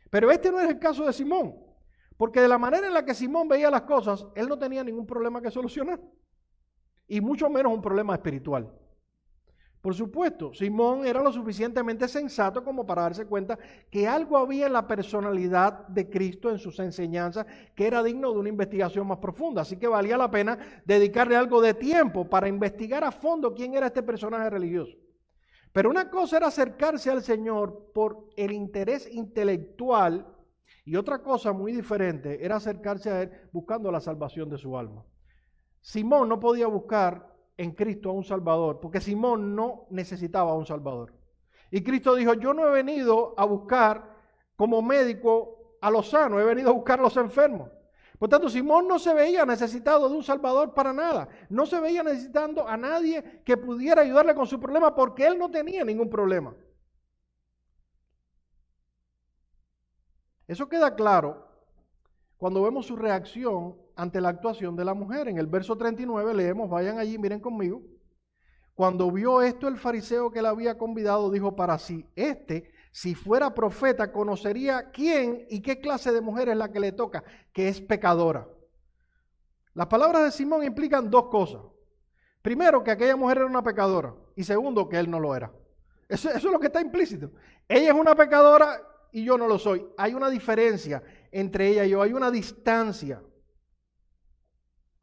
Pero este no es el caso de Simón, porque de la manera en la que Simón veía las cosas, él no tenía ningún problema que solucionar, y mucho menos un problema espiritual. Por supuesto, Simón era lo suficientemente sensato como para darse cuenta que algo había en la personalidad de Cristo, en sus enseñanzas, que era digno de una investigación más profunda. Así que valía la pena dedicarle algo de tiempo para investigar a fondo quién era este personaje religioso. Pero una cosa era acercarse al Señor por el interés intelectual y otra cosa muy diferente era acercarse a Él buscando la salvación de su alma. Simón no podía buscar en Cristo a un Salvador, porque Simón no necesitaba a un Salvador. Y Cristo dijo, yo no he venido a buscar como médico a los sanos, he venido a buscar a los enfermos. Por tanto, Simón no se veía necesitado de un Salvador para nada. No se veía necesitando a nadie que pudiera ayudarle con su problema, porque él no tenía ningún problema. Eso queda claro cuando vemos su reacción ante la actuación de la mujer. En el verso 39 leemos, vayan allí, miren conmigo. Cuando vio esto, el fariseo que la había convidado dijo para sí, si fuera profeta, conocería quién y qué clase de mujer es la que le toca, que es pecadora. Las palabras de Simón implican dos cosas. Primero, que aquella mujer era una pecadora. Y segundo, que él no lo era. Eso es lo que está implícito. Ella es una pecadora y yo no lo soy. Hay una diferencia entre ella y yo, hay una distancia.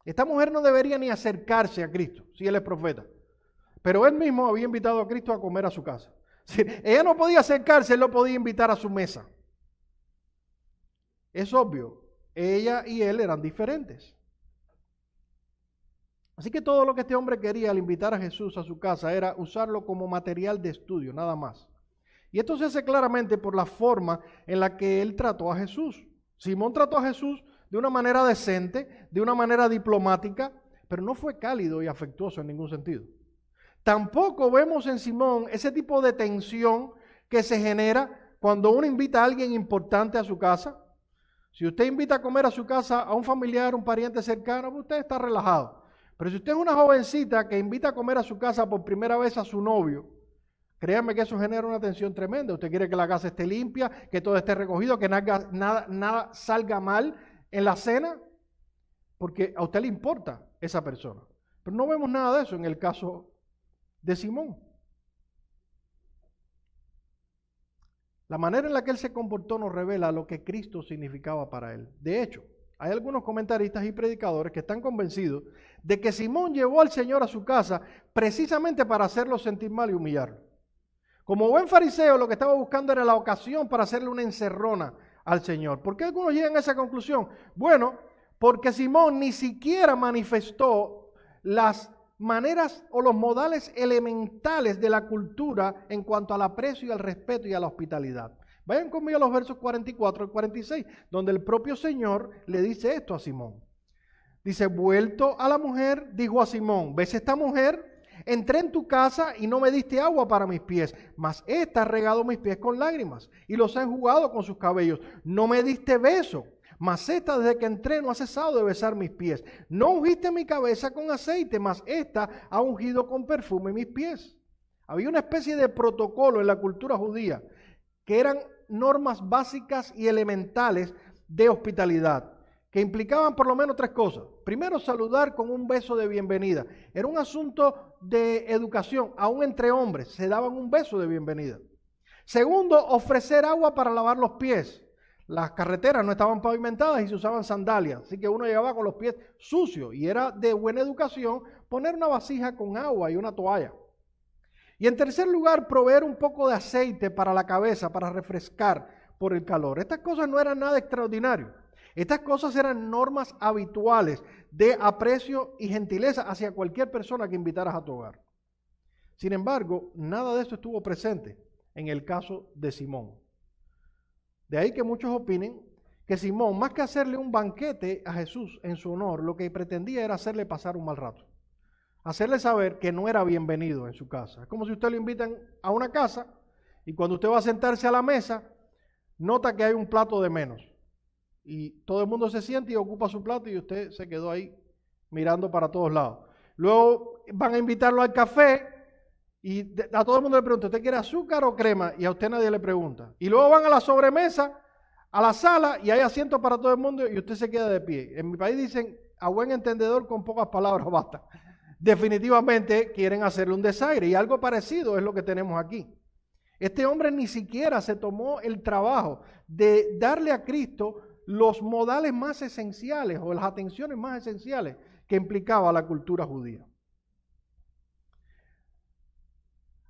Esta mujer no debería ni acercarse a Cristo, si él es profeta. Pero él mismo había invitado a Cristo a comer a su casa. Si ella no podía acercarse, él lo podía invitar a su mesa. Es obvio, ella y él eran diferentes. Así que todo lo que este hombre quería al invitar a Jesús a su casa era usarlo como material de estudio, nada más. Y esto se hace claramente por la forma en la que él trató a Jesús. Simón trató a Jesús de una manera decente, de una manera diplomática, pero no fue cálido y afectuoso en ningún sentido. Tampoco vemos en Simón ese tipo de tensión que se genera cuando uno invita a alguien importante a su casa. Si usted invita a comer a su casa a un familiar, un pariente cercano, usted está relajado. Pero si usted es una jovencita que invita a comer a su casa por primera vez a su novio, créanme que eso genera una tensión tremenda. Usted quiere que la casa esté limpia, que todo esté recogido, que nada salga mal en la cena, porque a usted le importa esa persona. Pero no vemos nada de eso en el caso de Simón. La manera en la que él se comportó nos revela lo que Cristo significaba para él. De hecho, hay algunos comentaristas y predicadores que están convencidos de que Simón llevó al Señor a su casa precisamente para hacerlo sentir mal y humillarlo. Como buen fariseo, lo que estaba buscando era la ocasión para hacerle una encerrona al Señor. ¿Por qué algunos llegan a esa conclusión? Bueno, porque Simón ni siquiera manifestó las maneras o los modales elementales de la cultura en cuanto al aprecio y al respeto y a la hospitalidad. Vayan conmigo a los versos 44 y 46, donde el propio Señor le dice esto a Simón. Dice, vuelto a la mujer, dijo a Simón, ¿ves esta mujer? Entré en tu casa y no me diste agua para mis pies, mas ésta ha regado mis pies con lágrimas y los ha enjugado con sus cabellos. No me diste beso, mas ésta desde que entré no ha cesado de besar mis pies. No ungiste mi cabeza con aceite, mas ésta ha ungido con perfume mis pies. Había una especie de protocolo en la cultura judía que eran normas básicas y elementales de hospitalidad, que implicaban por lo menos tres cosas. Primero, saludar con un beso de bienvenida. Era un asunto de educación, aún entre hombres, se daban un beso de bienvenida. Segundo, ofrecer agua para lavar los pies. Las carreteras no estaban pavimentadas y se usaban sandalias, así que uno llegaba con los pies sucios y era de buena educación poner una vasija con agua y una toalla. Y en tercer lugar, proveer un poco de aceite para la cabeza, para refrescar por el calor. Estas cosas no eran nada extraordinario. Estas cosas eran normas habituales de aprecio y gentileza hacia cualquier persona que invitaras a tu hogar. Sin embargo, nada de esto estuvo presente en el caso de Simón. De ahí que muchos opinen que Simón, más que hacerle un banquete a Jesús en su honor, lo que pretendía era hacerle pasar un mal rato. Hacerle saber que no era bienvenido en su casa. Es como si usted lo invitan a una casa y cuando usted va a sentarse a la mesa, nota que hay un plato de menos. Y todo el mundo se siente y ocupa su plato y usted se quedó ahí mirando para todos lados. Luego van a invitarlo al café y a todo el mundo le pregunta, ¿usted quiere azúcar o crema? Y a usted nadie le pregunta. Y luego van a la sobremesa, a la sala y hay asientos para todo el mundo y usted se queda de pie. En mi país dicen, a buen entendedor con pocas palabras basta. Definitivamente quieren hacerle un desaire y algo parecido es lo que tenemos aquí. Este hombre ni siquiera se tomó el trabajo de darle a Cristo los modales más esenciales o las atenciones más esenciales que implicaba la cultura judía.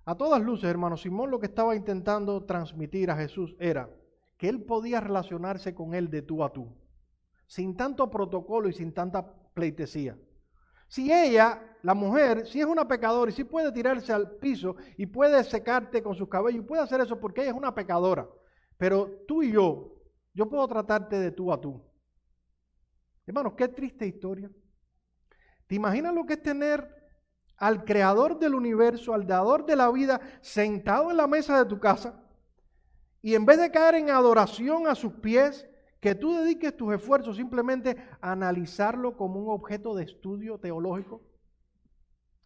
A todas luces, hermanos, Simón lo que estaba intentando transmitir a Jesús era que él podía relacionarse con él de tú a tú, sin tanto protocolo y sin tanta pleitesía. Si ella, la mujer, si es una pecadora y si puede tirarse al piso y puede secarte con sus cabellos y puede hacer eso porque ella es una pecadora, pero tú y yo puedo tratarte de tú a tú. Hermanos, qué triste historia. ¿Te imaginas lo que es tener al creador del universo, al dador de la vida, sentado en la mesa de tu casa y en vez de caer en adoración a sus pies, que tú dediques tus esfuerzos simplemente a analizarlo como un objeto de estudio teológico?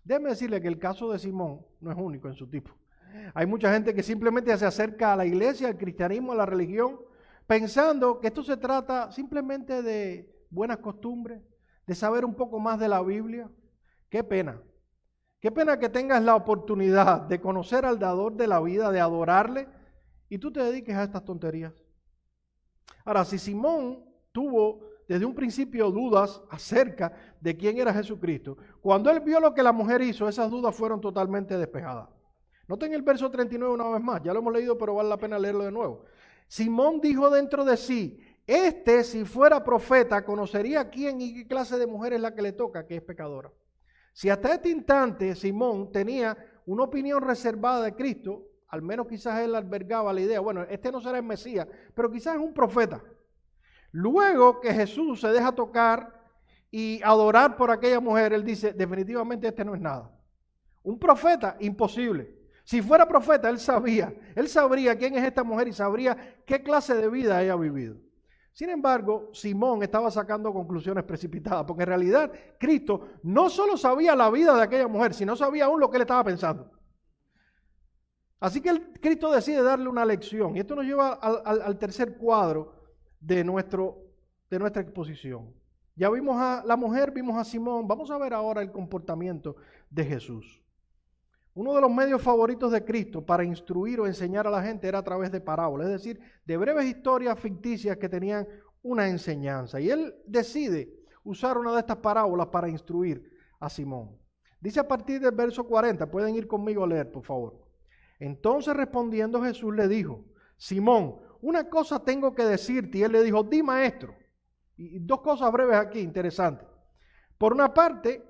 Déjeme decirle que el caso de Simón no es único en su tipo. Hay mucha gente que simplemente se acerca a la iglesia, al cristianismo, a la religión, pensando que esto se trata simplemente de buenas costumbres, de saber un poco más de la Biblia. Qué pena. Qué pena que tengas la oportunidad de conocer al dador de la vida, de adorarle, y tú te dediques a estas tonterías. Ahora, si Simón tuvo desde un principio dudas acerca de quién era Jesucristo, cuando él vio lo que la mujer hizo, esas dudas fueron totalmente despejadas. Noten el verso 39 una vez más, ya lo hemos leído, pero vale la pena leerlo de nuevo. Simón dijo dentro de sí, si fuera profeta, conocería quién y qué clase de mujer es la que le toca, que es pecadora. Si hasta este instante Simón tenía una opinión reservada de Cristo, al menos quizás él albergaba la idea, bueno, este no será el Mesías, pero quizás es un profeta. Luego que Jesús se deja tocar y adorar por aquella mujer, él dice, definitivamente este no es nada. Un profeta, imposible. Si fuera profeta, él sabría quién es esta mujer y sabría qué clase de vida ella ha vivido. Sin embargo, Simón estaba sacando conclusiones precipitadas, porque en realidad Cristo no solo sabía la vida de aquella mujer, sino sabía aún lo que él estaba pensando. Así que Cristo decide darle una lección, y esto nos lleva al tercer cuadro de nuestra exposición. Ya vimos a la mujer, vimos a Simón, vamos a ver ahora el comportamiento de Jesús. Uno de los medios favoritos de Cristo para instruir o enseñar a la gente era a través de parábolas, es decir, de breves historias ficticias que tenían una enseñanza. Y él decide usar una de estas parábolas para instruir a Simón. Dice a partir del verso 40, pueden ir conmigo a leer, por favor. Entonces respondiendo Jesús le dijo, Simón, una cosa tengo que decirte. Y él le dijo, di maestro. Y dos cosas breves aquí, interesantes. Por una parte,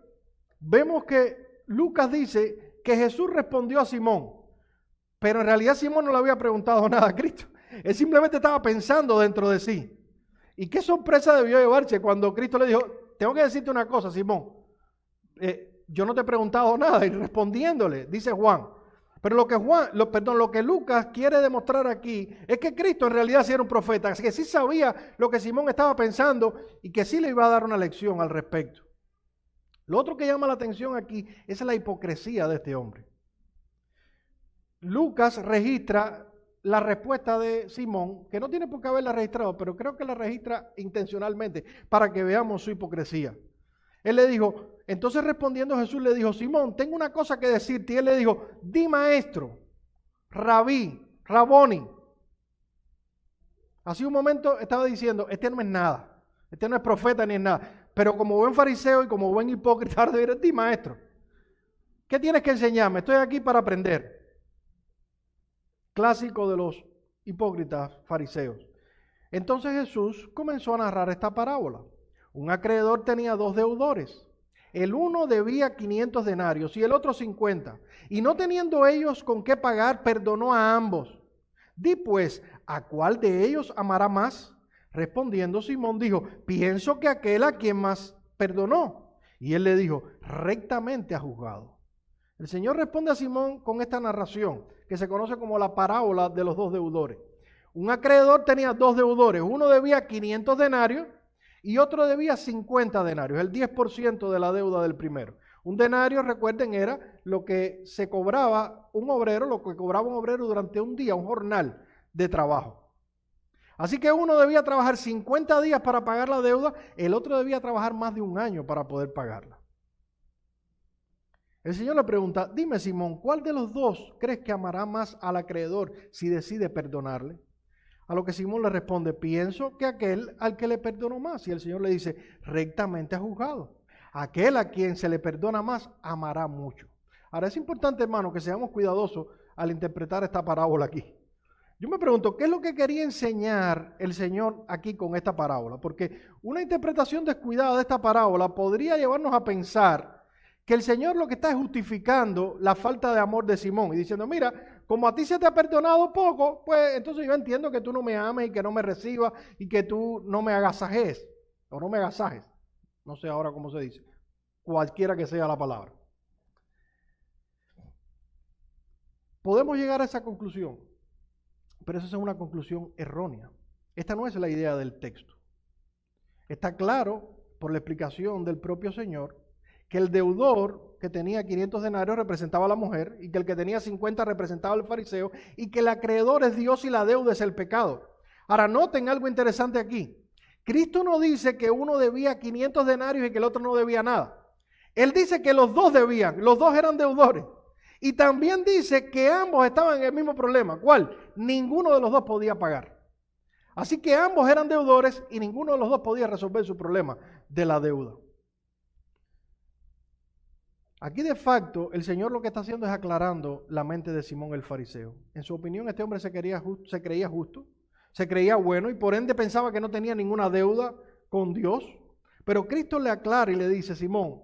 vemos que Lucas dice que Jesús respondió a Simón, pero en realidad Simón no le había preguntado nada a Cristo. Él simplemente estaba pensando dentro de sí. Y qué sorpresa debió llevarse cuando Cristo le dijo, tengo que decirte una cosa, Simón. Yo no te he preguntado nada. Y respondiéndole, dice Juan. Pero lo que Lucas quiere demostrar aquí es que Cristo en realidad sí era un profeta, que sí sabía lo que Simón estaba pensando y que sí le iba a dar una lección al respecto. Lo otro que llama la atención aquí es la hipocresía de este hombre. Lucas registra la respuesta de Simón, que no tiene por qué haberla registrado, pero creo que la registra intencionalmente para que veamos su hipocresía. Él le dijo, entonces respondiendo Jesús le dijo, Simón, tengo una cosa que decirte. Y él le dijo, di maestro, rabí, raboni. Así un momento estaba diciendo, este no es nada, este no es profeta ni es nada. Pero como buen fariseo y como buen hipócrita, ahora diré, di maestro. ¿Qué tienes que enseñarme? Estoy aquí para aprender. Clásico de los hipócritas fariseos. Entonces Jesús comenzó a narrar esta parábola. Un acreedor tenía 2 deudores. El uno debía 500 denarios y el otro 50. Y no teniendo ellos con qué pagar, perdonó a ambos. Di pues, ¿a cuál de ellos amará más? Respondiendo Simón dijo, pienso que aquel a quien más perdonó. Y él le dijo, rectamente ha juzgado. El Señor responde a Simón con esta narración, que se conoce como la parábola de los 2 deudores. Un acreedor tenía 2 deudores. Uno debía 500 denarios y otro debía 50 denarios, el 10% de la deuda del primero. Un denario, recuerden, era lo que se cobraba un obrero, lo que cobraba un obrero durante un día, un jornal de trabajo. Así que uno debía trabajar 50 días para pagar la deuda, el otro debía trabajar más de un año para poder pagarla. El Señor le pregunta, dime Simón, ¿cuál de los 2 crees que amará más al acreedor si decide perdonarle? A lo que Simón le responde, pienso que aquel al que le perdonó más. Y el Señor le dice, rectamente ha juzgado. Aquel a quien se le perdona más, amará mucho. Ahora es importante, hermano, que seamos cuidadosos al interpretar esta parábola aquí. Yo me pregunto, ¿qué es lo que quería enseñar el Señor aquí con esta parábola? Porque una interpretación descuidada de esta parábola podría llevarnos a pensar que el Señor lo que está es justificando la falta de amor de Simón y diciendo, mira, como a ti se te ha perdonado poco, pues entonces yo entiendo que tú no me ames y que no me recibas y que tú no me agasajes o no me agasajes. No sé ahora cómo se dice, cualquiera que sea la palabra. Podemos llegar a esa conclusión, pero esa es una conclusión errónea. Esta no es la idea del texto. Está claro por la explicación del propio Señor que el deudor que tenía 500 denarios representaba a la mujer y que el que tenía 50 representaba al fariseo y que el acreedor es Dios y la deuda es el pecado. Ahora noten algo interesante aquí. Cristo no dice que uno debía 500 denarios y que el otro no debía nada. Él dice que los 2 debían, los 2 eran deudores. Y también dice que ambos estaban en el mismo problema. ¿Cuál? Ninguno de los 2 podía pagar. Así que ambos eran deudores y ninguno de los 2 podía resolver su problema de la deuda. Aquí de facto el Señor lo que está haciendo es aclarando la mente de Simón el fariseo. En su opinión este hombre se creía justo, se creía bueno y por ende pensaba que no tenía ninguna deuda con Dios. Pero Cristo le aclara y le dice, Simón,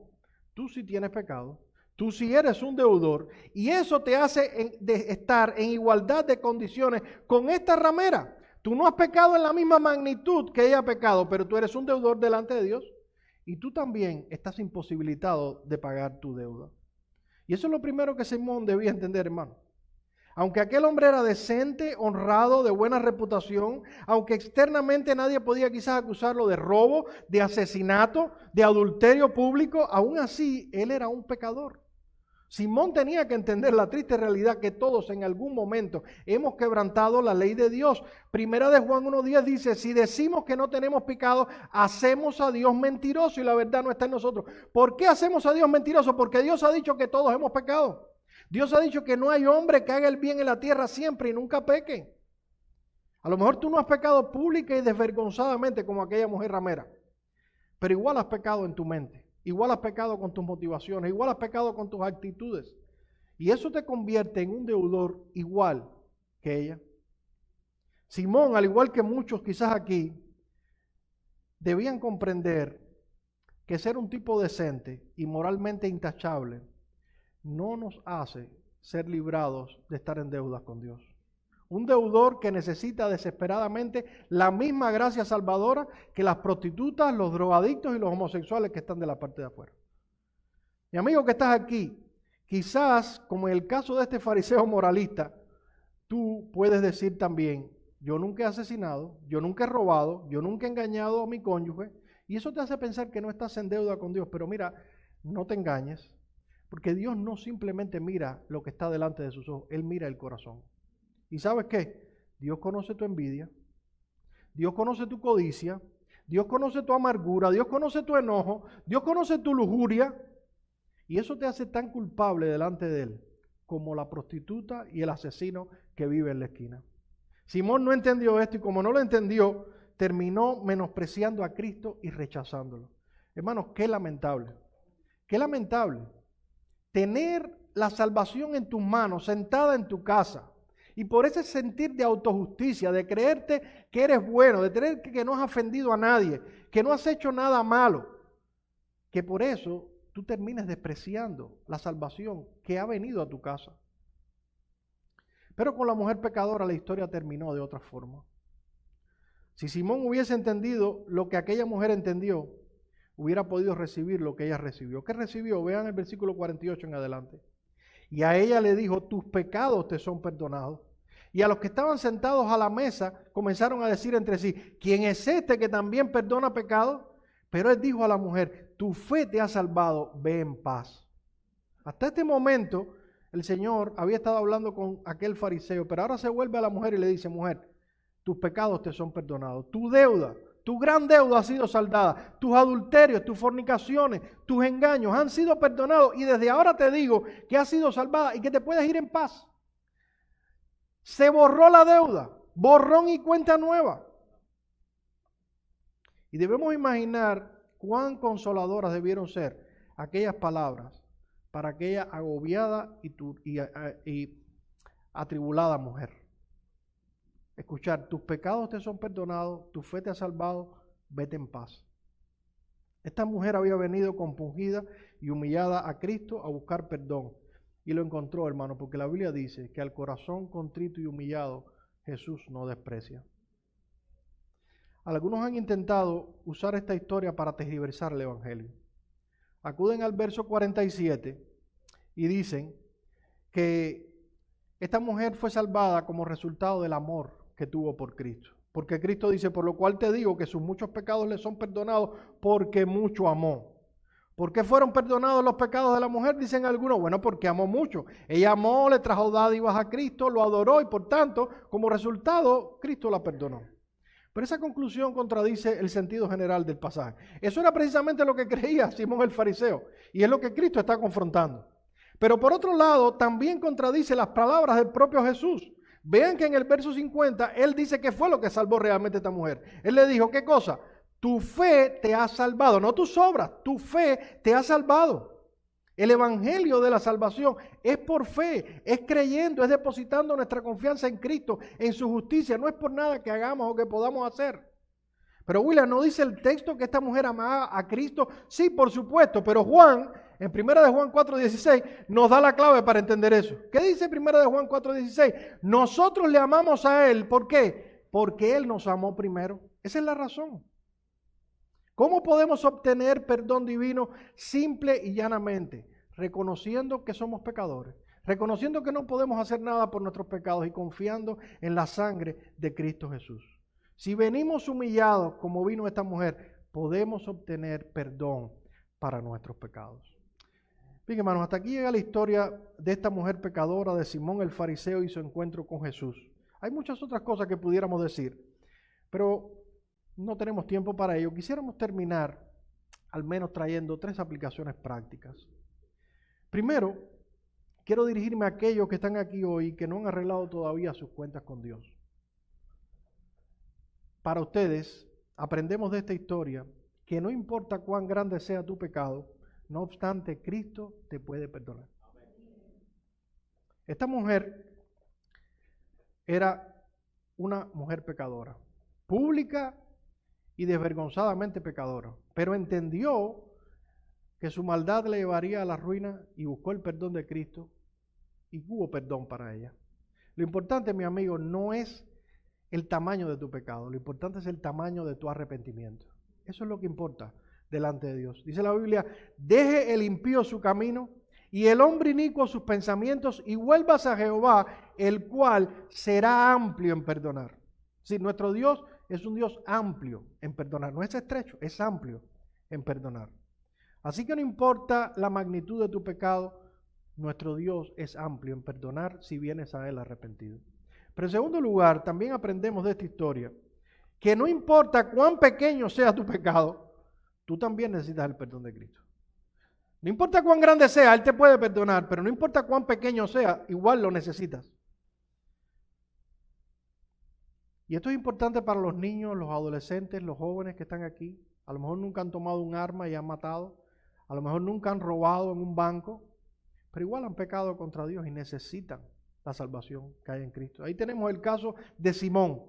tú sí tienes pecado, tú sí eres un deudor y eso te hace estar en igualdad de condiciones con esta ramera. Tú no has pecado en la misma magnitud que ella ha pecado, pero tú eres un deudor delante de Dios. Y tú también estás imposibilitado de pagar tu deuda. Y eso es lo primero que Simón debía entender, hermano. Aunque aquel hombre era decente, honrado, de buena reputación, aunque externamente nadie podía quizás acusarlo de robo, de asesinato, de adulterio público, aún así él era un pecador. Simón tenía que entender la triste realidad que todos en algún momento hemos quebrantado la ley de Dios. Primera de Juan 1:10 dice, si decimos que no tenemos pecado, hacemos a Dios mentiroso y la verdad no está en nosotros. ¿Por qué hacemos a Dios mentiroso? Porque Dios ha dicho que todos hemos pecado. Dios ha dicho que no hay hombre que haga el bien en la tierra siempre y nunca peque. A lo mejor tú no has pecado pública y desvergonzadamente como aquella mujer ramera, pero igual has pecado en tu mente. Igual has pecado con tus motivaciones, igual has pecado con tus actitudes. Y eso te convierte en un deudor igual que ella. Simón, al igual que muchos quizás aquí, debían comprender que ser un tipo decente y moralmente intachable no nos hace ser librados de estar en deudas con Dios. Un deudor que necesita desesperadamente la misma gracia salvadora que las prostitutas, los drogadictos y los homosexuales que están de la parte de afuera. Mi amigo que estás aquí, quizás como en el caso de este fariseo moralista, tú puedes decir también: yo nunca he asesinado, yo nunca he robado, yo nunca he engañado a mi cónyuge, y eso te hace pensar que no estás en deuda con Dios. Pero mira, no te engañes, porque Dios no simplemente mira lo que está delante de sus ojos, Él mira el corazón. ¿Y sabes qué? Dios conoce tu envidia, Dios conoce tu codicia, Dios conoce tu amargura, Dios conoce tu enojo, Dios conoce tu lujuria, y eso te hace tan culpable delante de Él como la prostituta y el asesino que vive en la esquina. Simón no entendió esto, y como no lo entendió, terminó menospreciando a Cristo y rechazándolo. Hermanos, qué lamentable. Qué lamentable tener la salvación en tus manos, sentada en tu casa, y por ese sentir de autojusticia, de creerte que eres bueno, de creer que no has ofendido a nadie, que no has hecho nada malo, que por eso tú termines despreciando la salvación que ha venido a tu casa. Pero con la mujer pecadora la historia terminó de otra forma. Si Simón hubiese entendido lo que aquella mujer entendió, hubiera podido recibir lo que ella recibió. ¿Qué recibió? Vean el versículo 48 en adelante. Y a ella le dijo: tus pecados te son perdonados. Y a los que estaban sentados a la mesa comenzaron a decir entre sí: ¿quién es este que también perdona pecados? Pero él dijo a la mujer: tu fe te ha salvado, ve en paz. Hasta este momento el Señor había estado hablando con aquel fariseo, pero ahora se vuelve a la mujer y le dice: mujer, tus pecados te son perdonados, tu deuda, tu gran deuda ha sido saldada, tus adulterios, tus fornicaciones, tus engaños han sido perdonados, y desde ahora te digo que has sido salvada y que te puedes ir en paz. Se borró la deuda, borrón y cuenta nueva. Y debemos imaginar cuán consoladoras debieron ser aquellas palabras para aquella agobiada y atribulada mujer. Escuchar: tus pecados te son perdonados, tu fe te ha salvado, vete en paz. Esta mujer había venido compungida y humillada a Cristo a buscar perdón. Y lo encontró, hermano, porque la Biblia dice que al corazón contrito y humillado Jesús no desprecia. Algunos han intentado usar esta historia para tergiversar el Evangelio. Acuden al verso 47 y dicen que esta mujer fue salvada como resultado del amor que tuvo por Cristo. Porque Cristo dice: por lo cual te digo que sus muchos pecados le son perdonados, porque mucho amó. ¿Por qué fueron perdonados los pecados de la mujer? Dicen algunos: bueno, porque amó mucho. Ella amó, le trajo dádivas a Cristo, lo adoró, y por tanto, como resultado, Cristo la perdonó. Pero esa conclusión contradice el sentido general del pasaje. Eso era precisamente lo que creía Simón el fariseo, y es lo que Cristo está confrontando. Pero por otro lado, también contradice las palabras del propio Jesús. Vean que en el verso 50, Él dice que fue lo que salvó realmente a esta mujer. Él le dijo: ¿qué cosa? Tu fe te ha salvado, no tus obras, tu fe te ha salvado. El evangelio de la salvación es por fe, es creyendo, es depositando nuestra confianza en Cristo, en su justicia. No es por nada que hagamos o que podamos hacer. Pero William, ¿no dice el texto que esta mujer amaba a Cristo? Sí, por supuesto, pero Juan, en 1 de Juan 4:16, nos da la clave para entender eso. ¿Qué dice 1 de Juan 4:16? Nosotros le amamos a Él, ¿por qué? Porque Él nos amó primero. Esa es la razón. ¿Cómo podemos obtener perdón divino? Simple y llanamente, reconociendo que somos pecadores, reconociendo que no podemos hacer nada por nuestros pecados y confiando en la sangre de Cristo Jesús. Si venimos humillados como vino esta mujer, podemos obtener perdón para nuestros pecados. Bien, hermanos, hasta aquí llega la historia de esta mujer pecadora, de Simón el fariseo y su encuentro con Jesús. Hay muchas otras cosas que pudiéramos decir, pero no tenemos tiempo para ello. Quisiéramos terminar al menos trayendo 3 aplicaciones prácticas. Primero, quiero dirigirme a aquellos que están aquí hoy y que no han arreglado todavía sus cuentas con Dios. Para ustedes, aprendemos de esta historia que no importa cuán grande sea tu pecado, no obstante, Cristo te puede perdonar. Esta mujer era una mujer pecadora, pública y desvergonzadamente pecadora, pero entendió que su maldad le llevaría a la ruina y buscó el perdón de Cristo y hubo perdón para ella. Lo importante, mi amigo, no es el tamaño de tu pecado, lo importante es el tamaño de tu arrepentimiento. Eso es lo que importa delante de Dios. Dice la Biblia, deje el impío su camino y el hombre inicuo sus pensamientos y vuélvase a Jehová, el cual será amplio en perdonar. Sí, nuestro Dios es un Dios amplio en perdonar, no es estrecho, es amplio en perdonar. Así que no importa la magnitud de tu pecado, nuestro Dios es amplio en perdonar si vienes a Él arrepentido. Pero en segundo lugar, también aprendemos de esta historia que no importa cuán pequeño sea tu pecado, tú también necesitas el perdón de Cristo. No importa cuán grande sea, Él te puede perdonar, pero no importa cuán pequeño sea, igual lo necesitas. Y esto es importante para los niños, los adolescentes, los jóvenes que están aquí. A lo mejor nunca han tomado un arma y han matado. A lo mejor nunca han robado en un banco. Pero igual han pecado contra Dios y necesitan la salvación que hay en Cristo. Ahí tenemos el caso de Simón.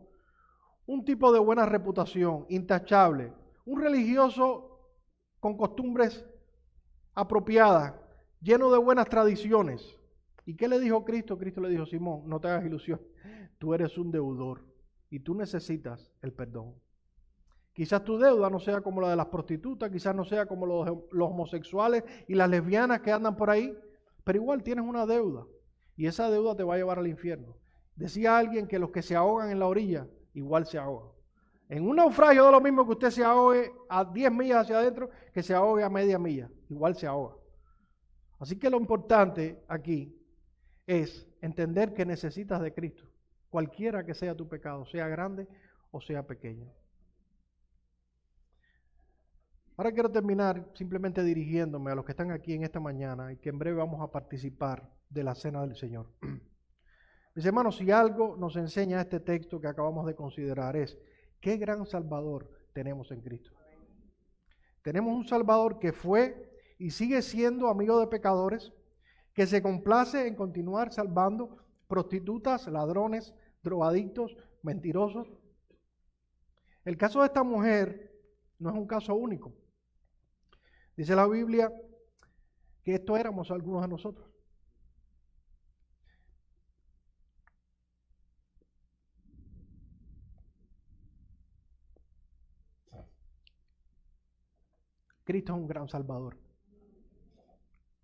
Un tipo de buena reputación, intachable. Un religioso con costumbres apropiadas, lleno de buenas tradiciones. ¿Y qué le dijo Cristo? Cristo le dijo, Simón, no te hagas ilusión. Tú eres un deudor y tú necesitas el perdón. Quizás tu deuda no sea como la de las prostitutas, quizás no sea como los homosexuales y las lesbianas que andan por ahí, pero igual tienes una deuda y esa deuda te va a llevar al infierno. Decía alguien que los que se ahogan en la orilla, igual se ahogan. En un naufragio da lo mismo que usted se ahogue a 10 millas hacia adentro que se ahogue a media milla, igual se ahoga. Así que lo importante aquí es entender que necesitas de Cristo, cualquiera que sea tu pecado, sea grande o sea pequeño. Ahora quiero terminar simplemente dirigiéndome a los que están aquí en esta mañana y que en breve vamos a participar de la cena del Señor. Mis hermanos, si algo nos enseña este texto que acabamos de considerar es qué gran Salvador tenemos en Cristo. Tenemos un Salvador que fue y sigue siendo amigo de pecadores, que se complace en continuar salvando prostitutas, ladrones, drogadictos, mentirosos. El caso de esta mujer no es un caso único. Dice la Biblia que esto éramos algunos de nosotros. Cristo es un gran Salvador.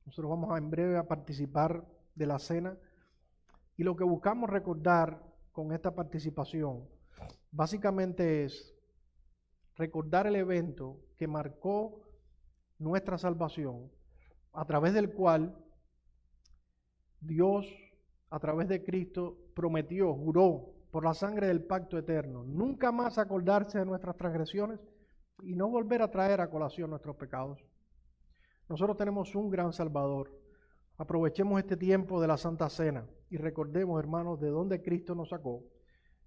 Nosotros vamos en breve a participar de la cena y lo que buscamos recordar con esta participación básicamente es recordar el evento que marcó nuestra salvación, a través del cual Dios, a través de Cristo, prometió, juró por la sangre del pacto eterno, nunca más acordarse de nuestras transgresiones y no volver a traer a colación nuestros pecados. Nosotros tenemos un gran Salvador. Aprovechemos este tiempo de la Santa Cena y recordemos, hermanos, de dónde Cristo nos sacó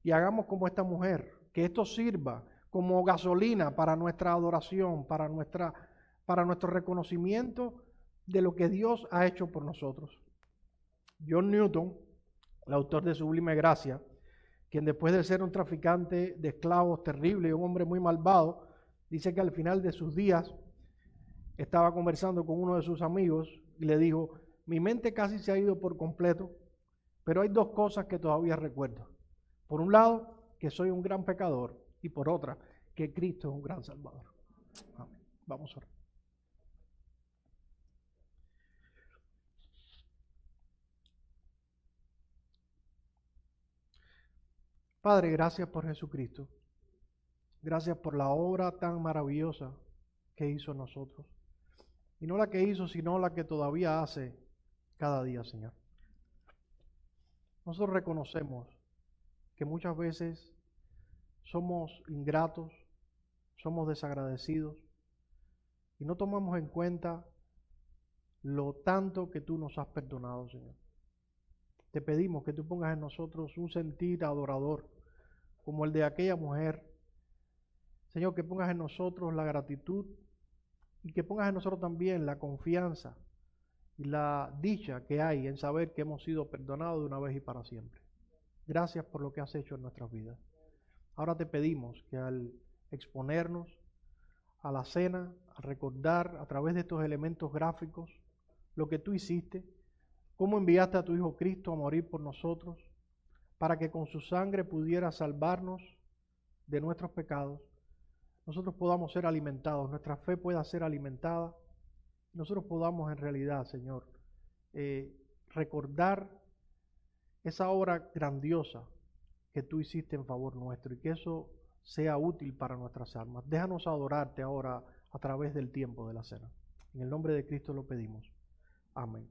y hagamos como esta mujer, que esto sirva como gasolina para nuestra adoración, para nuestro reconocimiento de lo que Dios ha hecho por nosotros. John Newton, el autor de Sublime Gracia, quien después de ser un traficante de esclavos terrible y un hombre muy malvado, dice que al final de sus días estaba conversando con uno de sus amigos y le dijo, mi mente casi se ha ido por completo, pero hay dos cosas que todavía recuerdo. Por un lado, que soy un gran pecador y por otra, que Cristo es un gran Salvador. Amén. Vamos a orar. Padre, gracias por Jesucristo. Gracias por la obra tan maravillosa que hizo en nosotros. Y no la que hizo, sino la que todavía hace cada día, Señor. Nosotros reconocemos que muchas veces somos ingratos, somos desagradecidos y no tomamos en cuenta lo tanto que tú nos has perdonado, Señor. Te pedimos que tú pongas en nosotros un sentir adorador, como el de aquella mujer. Señor, que pongas en nosotros la gratitud y que pongas en nosotros también la confianza y la dicha que hay en saber que hemos sido perdonados de una vez y para siempre. Gracias por lo que has hecho en nuestras vidas. Ahora te pedimos que al exponernos a la cena, al recordar a través de estos elementos gráficos lo que tú hiciste, cómo enviaste a tu Hijo Cristo a morir por nosotros, para que con su sangre pudiera salvarnos de nuestros pecados, nosotros podamos ser alimentados, nuestra fe pueda ser alimentada, nosotros podamos en realidad, Señor, recordar esa obra grandiosa que tú hiciste en favor nuestro y que eso sea útil para nuestras almas. Déjanos adorarte ahora a través del tiempo de la cena. En el nombre de Cristo lo pedimos. Amén.